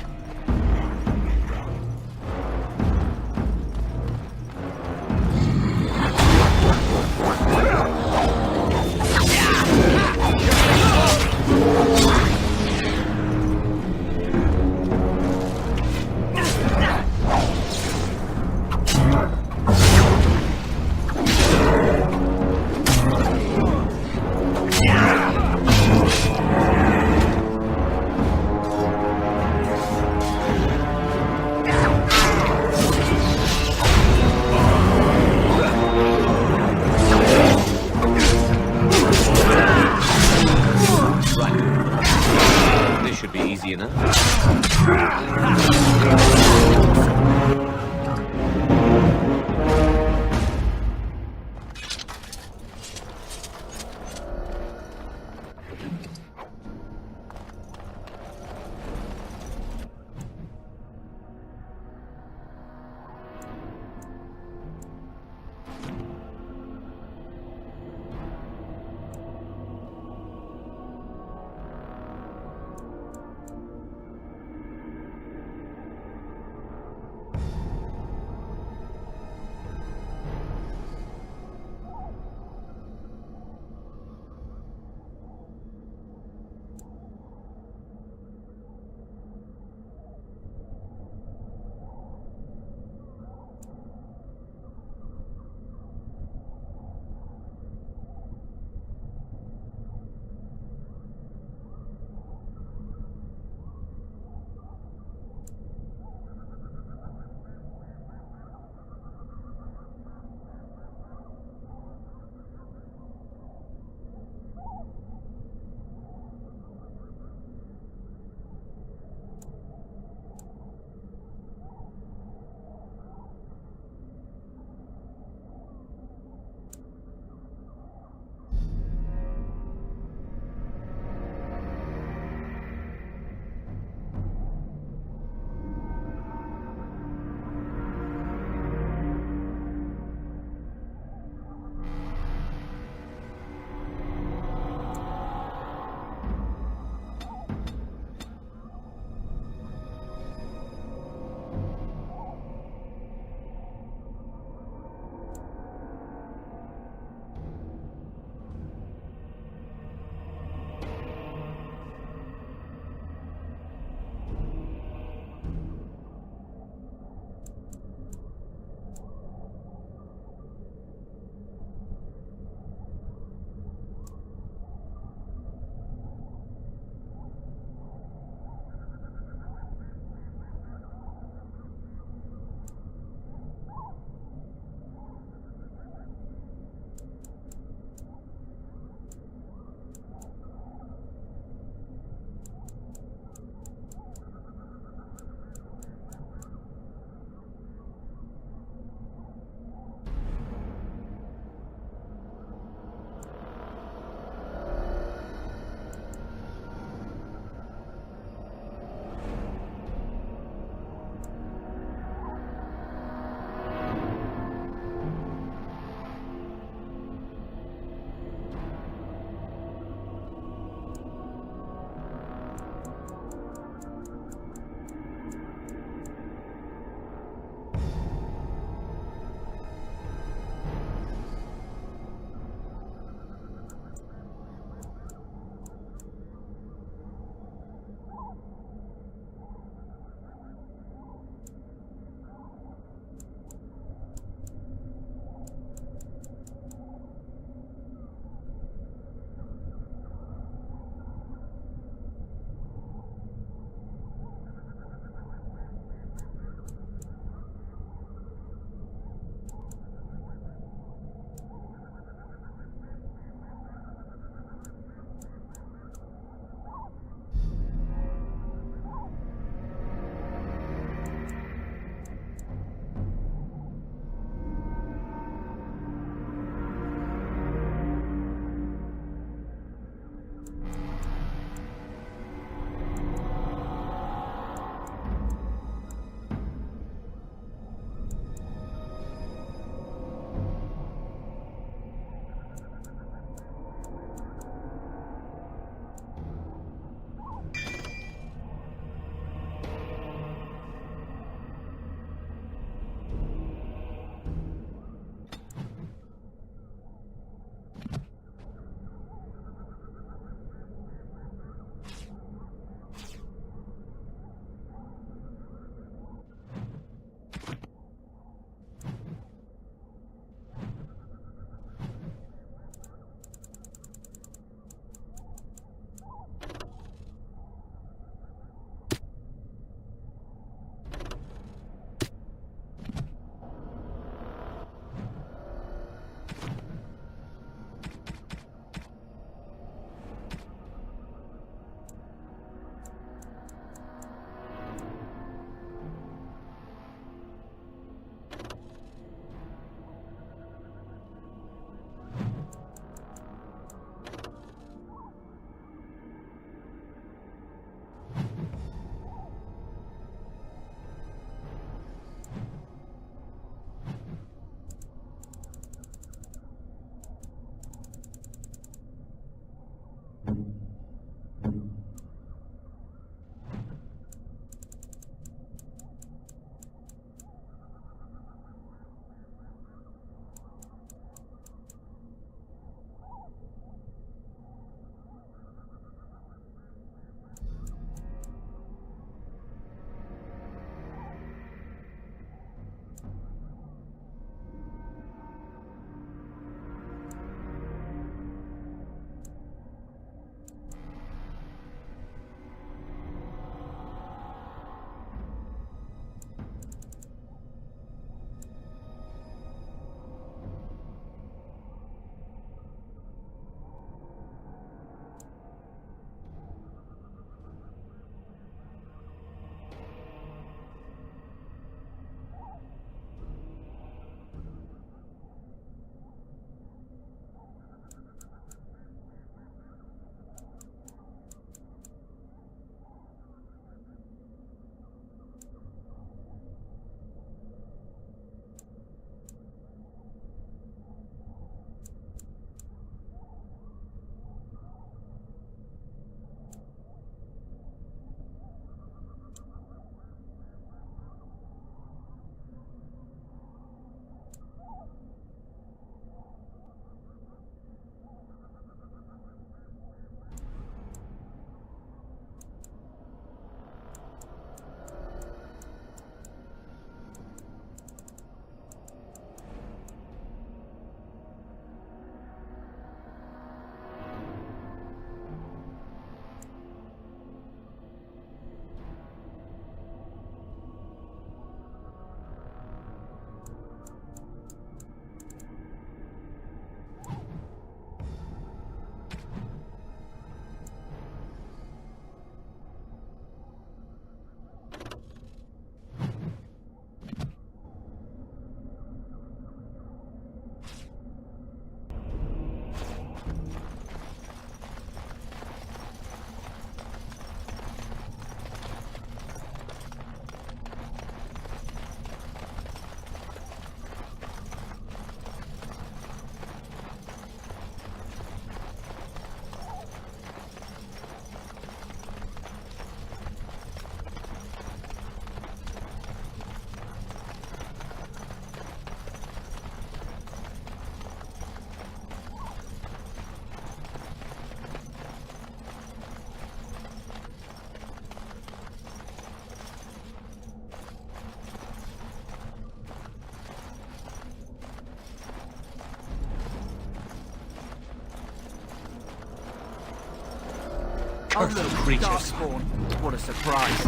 Cursed creatures. Darkspawn. What a surprise.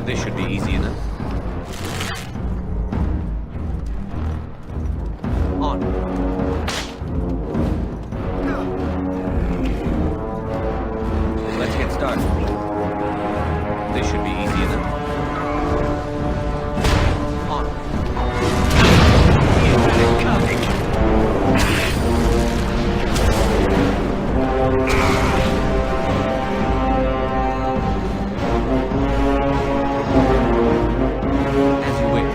This should be easy enough. On. Let's get started. This should be easy enough. On. You had it coming. As you wish.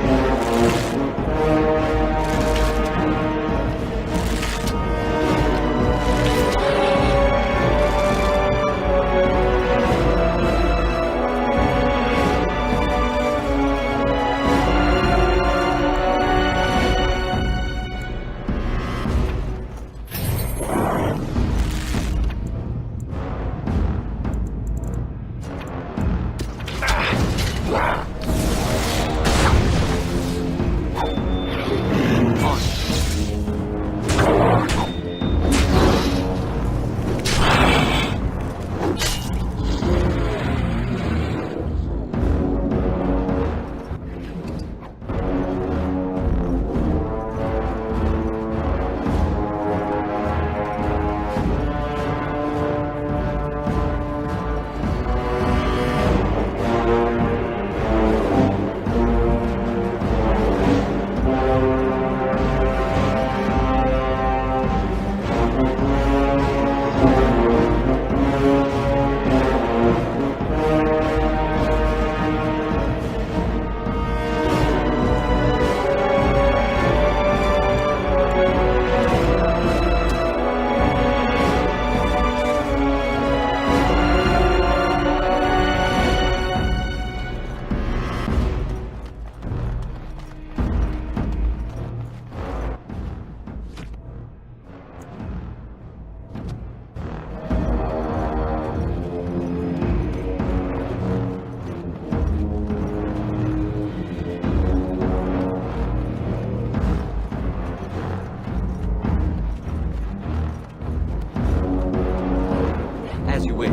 As you wish.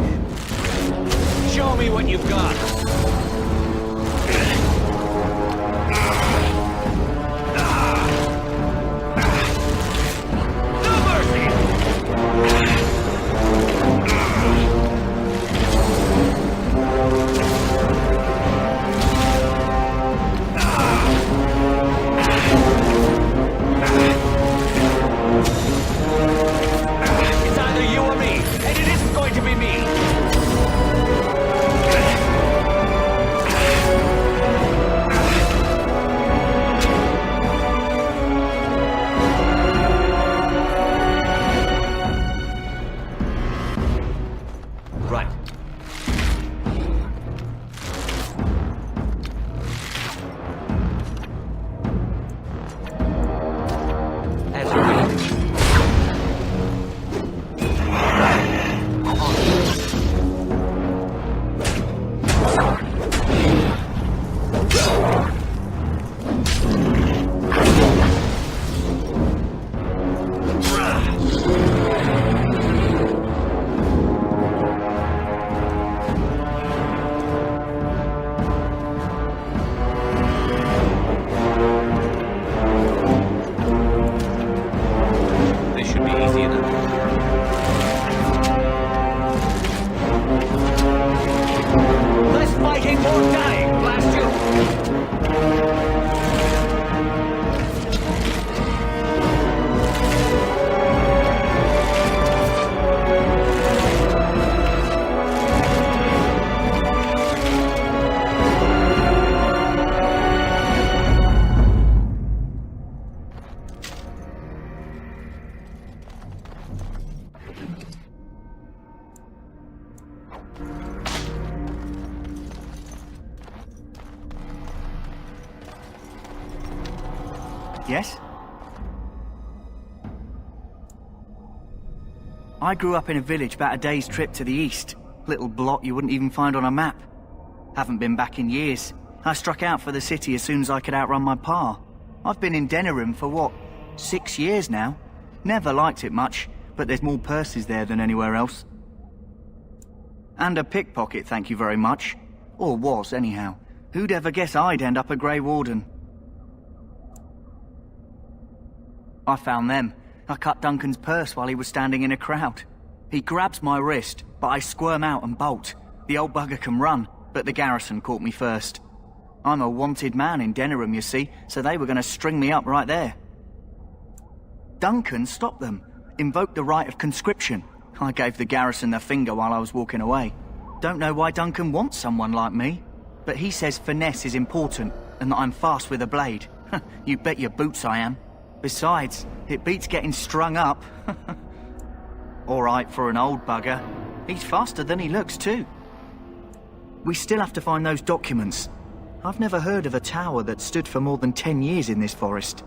Show me what you've got. It's either you or me, and it isn't going to be me. Right. As you wish. This should be easy enough. Less fighting, more dying, blast you! Yes? I grew up in a village about a day's trip to the east. Little blot you wouldn't even find on a map. Haven't been back in years. I struck out for the city as soon as I could outrun my pa. I've been in Denerim for what, 6 years now? Never liked it much, but there's more purses there than anywhere else. And a pickpocket, thank you very much. Or was, anyhow. Who'd ever guess I'd end up a Grey Warden? I found them. I cut Duncan's purse while he was standing in a crowd. He grabs my wrist, but I squirm out and bolt. The old bugger can run, but the garrison caught me first. I'm a wanted man in Denerim, you see, so they were going to string me up right there. Duncan stopped them, invoked the right of conscription. I gave the garrison the finger while I was walking away. Don't know why Duncan wants someone like me, but he says finesse is important and that I'm fast with a blade. You bet your boots I am. Besides, it beats getting strung up. All right for an old bugger. He's faster than he looks too. We still have to find those documents. I've never heard of a tower that stood for more than 10 years in this forest.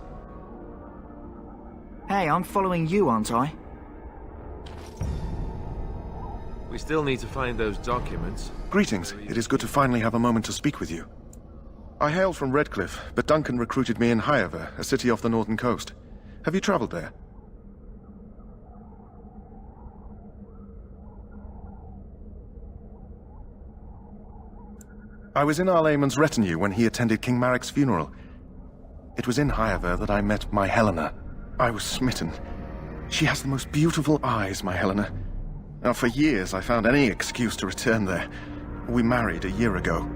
Hey, I'm following you, aren't I? We still need to find those documents. Greetings. It is good to finally have a moment to speak with you. I hail from Redcliffe, but Duncan recruited me in Highever, a city off the northern coast. Have you traveled there? I was in Arlayman's retinue when he attended King Marek's funeral. It was in Highever that I met my Helena. I was smitten. She has the most beautiful eyes, my Helena. Now, for years I found any excuse to return there. We married a year ago.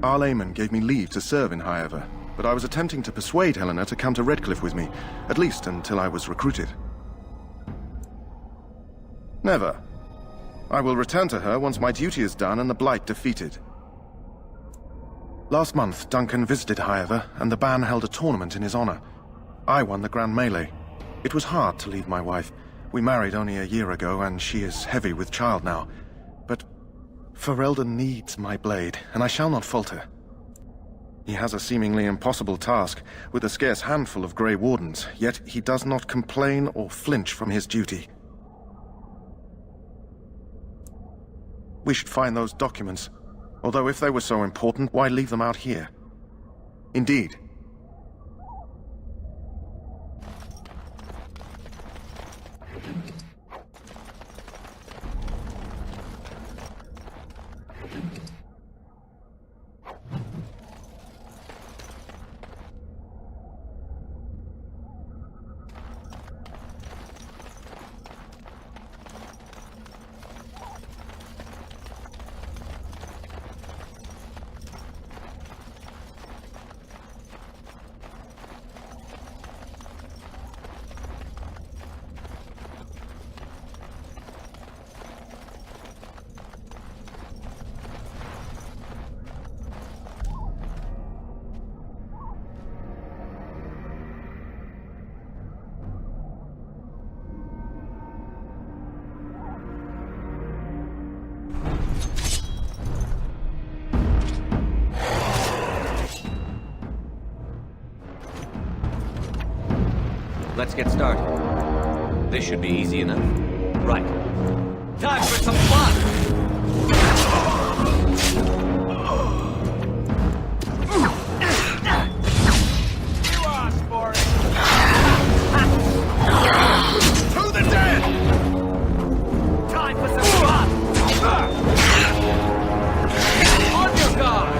Arlayman gave me leave to serve in Highever, but I was attempting to persuade Helena to come to Redcliffe with me, at least until I was recruited. Never. I will return to her once my duty is done and the Blight defeated. Last month, Duncan visited Highever, and the band held a tournament in his honor. I won the Grand Melee. It was hard to leave my wife. We married only a year ago, and she is heavy with child now. But Ferelden needs my blade, and I shall not falter. He has a seemingly impossible task, with a scarce handful of Grey Wardens, yet he does not complain or flinch from his duty. We should find those documents. Although if they were so important, why leave them out here? Indeed. Let's get started. This should be easy enough. Right. Time for some fun! You asked for it! To the dead! Time for some fun! On your guard!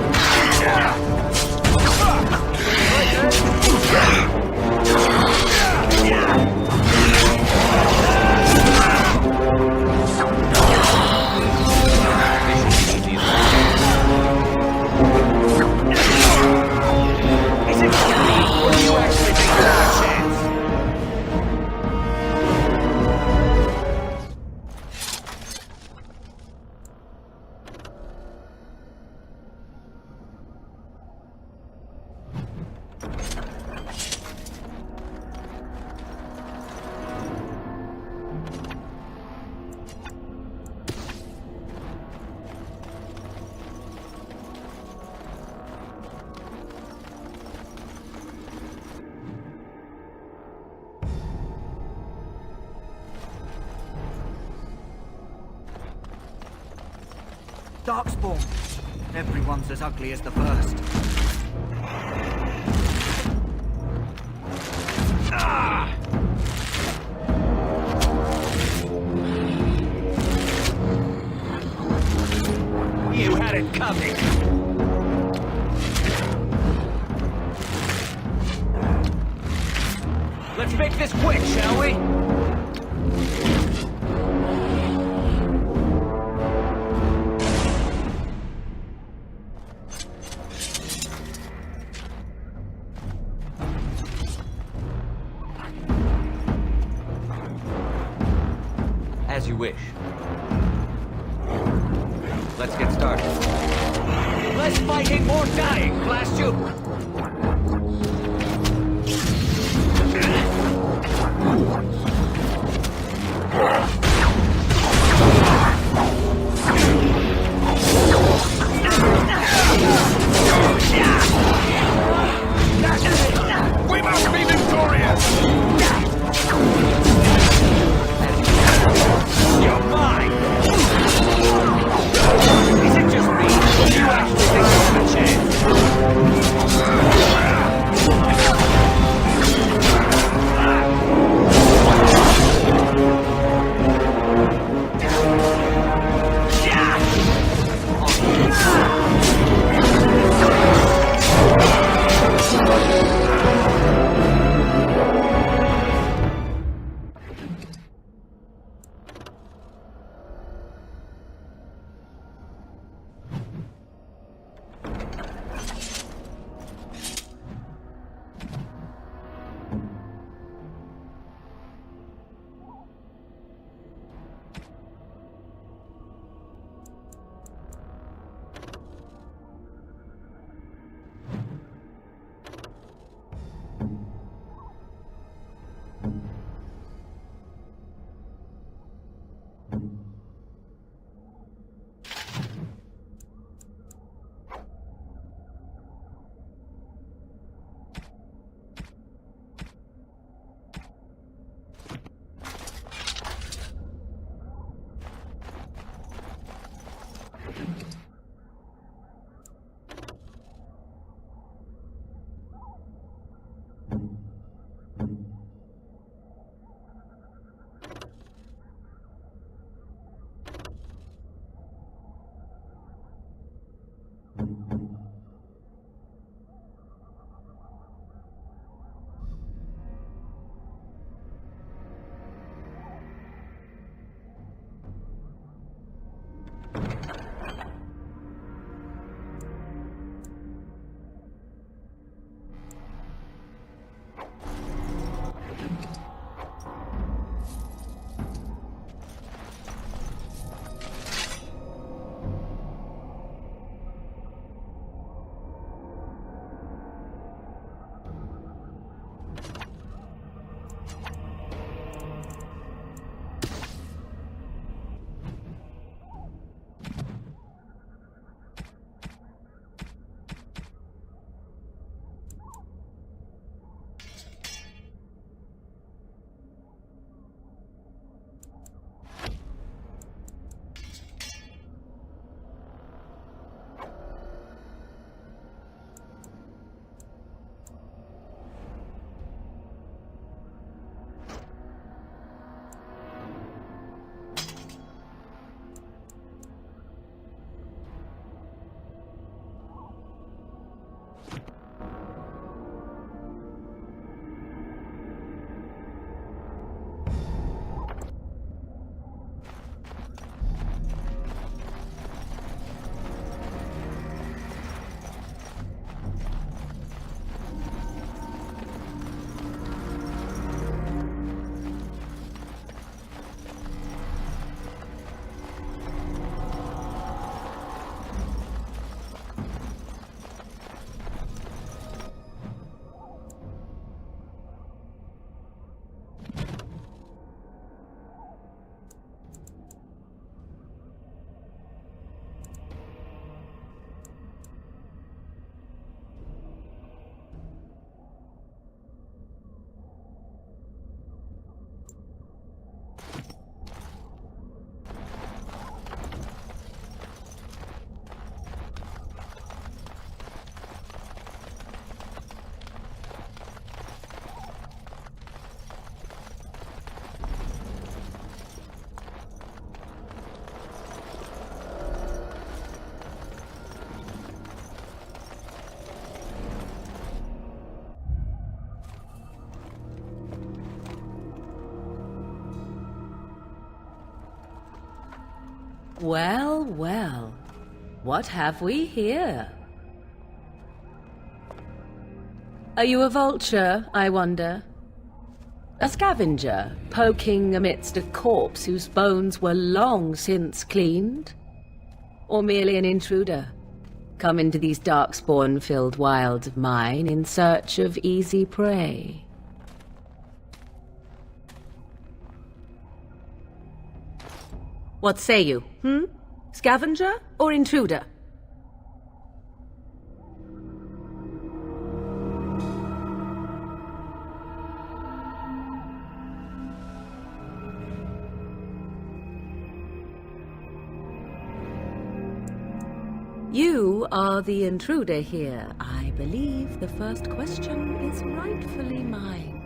Darkspawn. Everyone's as ugly as the first. Ah! You had it coming. Let's make this quick, shall we? As you wish. Let's get started. Less fighting, more dying, blast you! We must be victorious! You're mine! Is it just me? Or do you actually think you have a chance? Well, well. What have we here? Are you a vulture, I wonder? A scavenger, poking amidst a corpse whose bones were long since cleaned? Or merely an intruder, come into these darkspawn-filled wilds of mine in search of easy prey? What say you, Scavenger or intruder? You are the intruder here. I believe the first question is rightfully mine.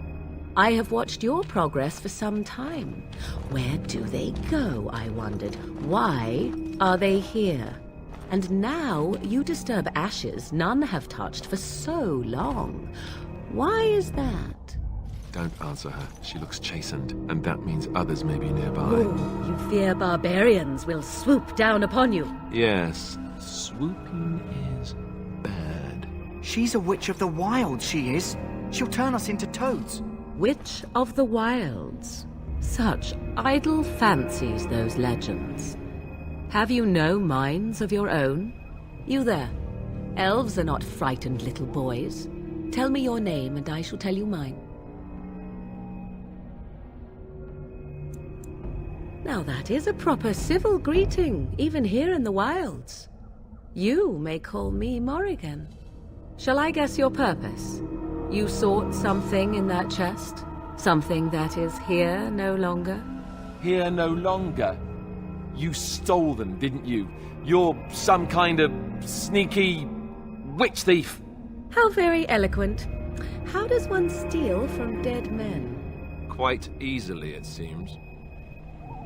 I have watched your progress for some time. Where do they go, I wondered? Why are they here? And now you disturb ashes none have touched for so long. Why is that? Don't answer her. She looks chastened, and that means others may be nearby. Oh, you fear barbarians will swoop down upon you. Yes, swooping is bad. She's a witch of the wild, she is. She'll turn us into toads. Witch of the wilds. Such idle fancies, those legends. Have you no minds of your own? You there. Elves are not frightened little boys. Tell me your name and I shall tell you mine. Now that is a proper civil greeting, even here in the wilds. You may call me Morrigan. Shall I guess your purpose? You sought something in that chest? Something that is here no longer? Here no longer? You stole them, didn't you? You're some kind of sneaky witch thief. How very eloquent. How does one steal from dead men? Quite easily, it seems.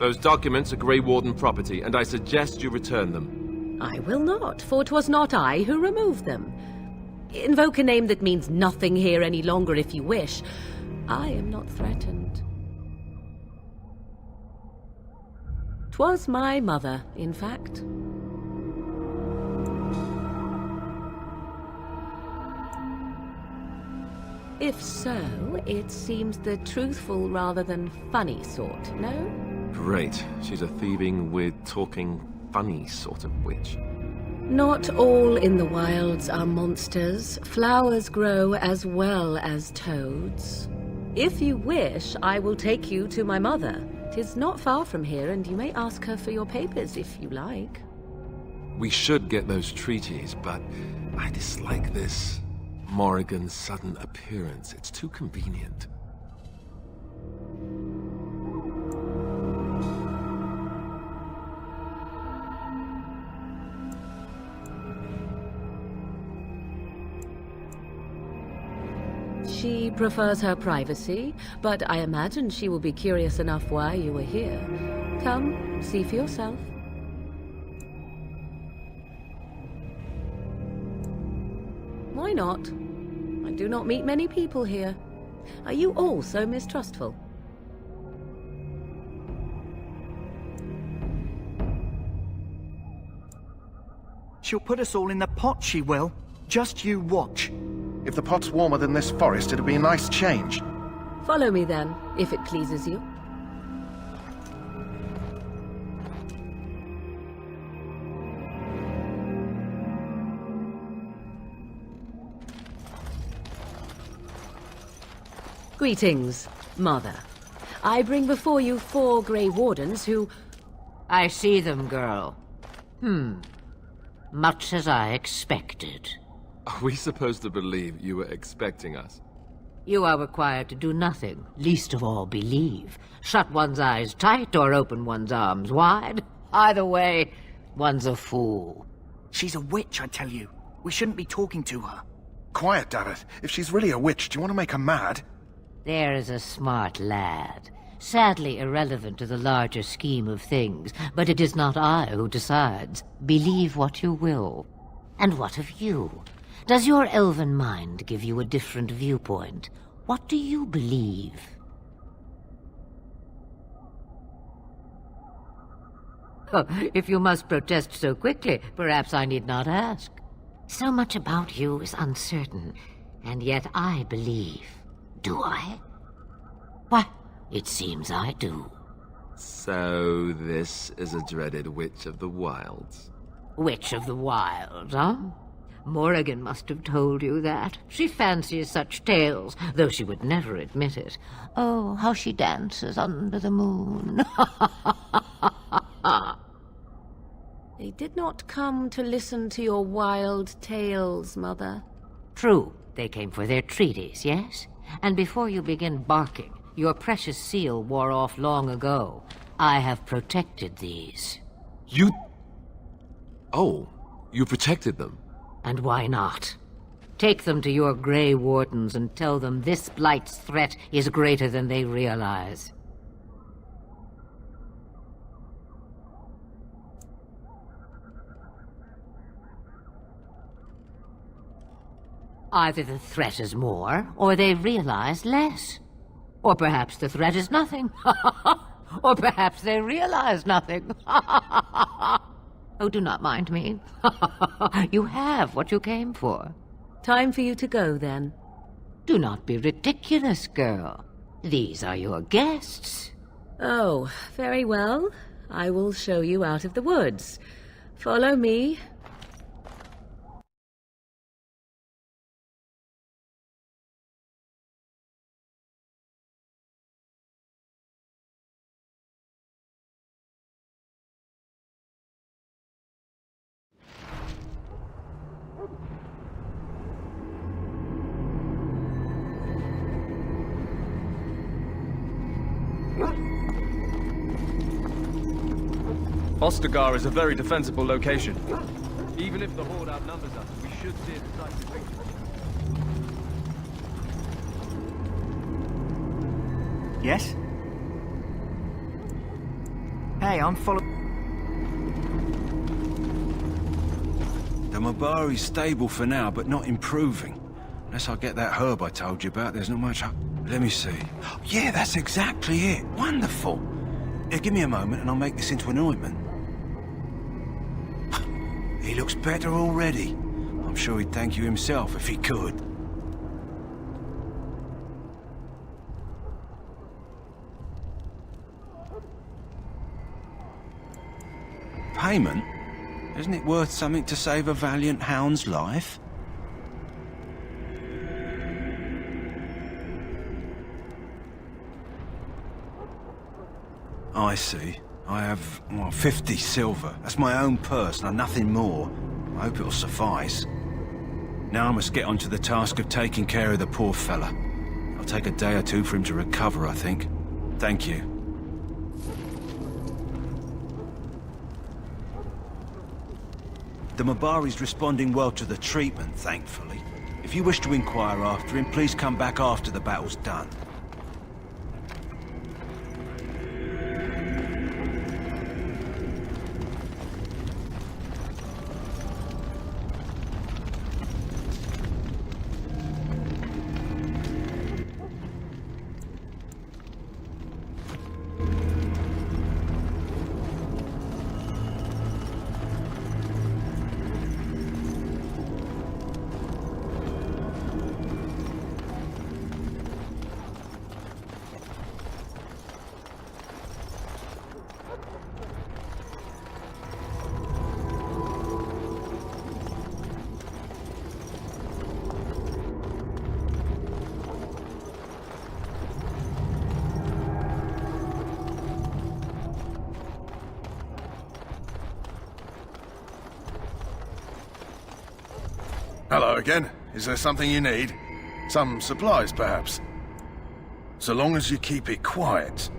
Those documents are Grey Warden property, and I suggest you return them. I will not, for 'twas not I who removed them. Invoke a name that means nothing here any longer if you wish. I am not threatened. 'Twas my mother, in fact. If so, it seems the truthful rather than funny sort, no? Great. She's a thieving, weird, talking, funny sort of witch. Not all in the wilds are monsters. Flowers grow as well as toads. If you wish, I will take you to my mother. 'Tis not far from here, and you may ask her for your papers if you like. We should get those treaties, but I dislike this Morrigan's sudden appearance. It's too convenient. She prefers her privacy, but I imagine she will be curious enough why you were here. Come, see for yourself. Why not? I do not meet many people here. Are you all so mistrustful? She'll put us all in the pot, she will. Just you watch. If the pot's warmer than this forest, it'd be a nice change. Follow me then, if it pleases you. Greetings, Mother. I bring before you 4 Grey Wardens who... I see them, girl. Much as I expected. Are we supposed to believe you were expecting us? You are required to do nothing, least of all believe. Shut one's eyes tight or open one's arms wide. Either way, one's a fool. She's a witch, I tell you. We shouldn't be talking to her. Quiet, dammit. If she's really a witch, do you want to make her mad? There is a smart lad. Sadly irrelevant to the larger scheme of things, but it is not I who decides. Believe what you will. And what of you? Does your elven mind give you a different viewpoint? What do you believe? If you must protest so quickly, perhaps I need not ask. So much about you is uncertain, and yet I believe. Do I? Why, it seems I do. So this is a dreaded Witch of the Wilds. Witch of the Wilds, huh? Morrigan must have told you that. She fancies such tales, though she would never admit it. Oh, how she dances under the moon. They did not come to listen to your wild tales, Mother. True, they came for their treaties, yes? And before you begin barking, your precious seal wore off long ago. I have protected these. You... Oh, you protected them? And why not? Take them to your Grey Wardens and tell them this Blight's threat is greater than they realize. Either the threat is more, or they realize less. Or perhaps the threat is nothing. Or perhaps they realize nothing. Oh, do not mind me. You have what you came for. Time for you to go, then. Do not be ridiculous, girl. These are your guests. Oh, very well. I will show you out of the woods. Follow me. Ostagar is a very defensible location. Even if the Horde outnumbers us, we should see a decisive victory. Yes? Hey, I'm following... The Mabari's stable for now, but not improving. Unless I get that herb I told you about, there's not much hope. Let me see. Yeah, that's exactly it. Wonderful. Yeah, give me a moment and I'll make this into an ointment. He looks better already. I'm sure he'd thank you himself if he could. Payment? Isn't it worth something to save a valiant hound's life? I see. I have, well, 50 silver. That's my own purse, and nothing more. I hope it'll suffice. Now I must get on to the task of taking care of the poor fella. It'll take a day or two for him to recover, I think. Thank you. The Mabari's responding well to the treatment, thankfully. If you wish to inquire after him, please come back after the battle's done. Hello again. Is there something you need? Some supplies, perhaps? So long as you keep it quiet.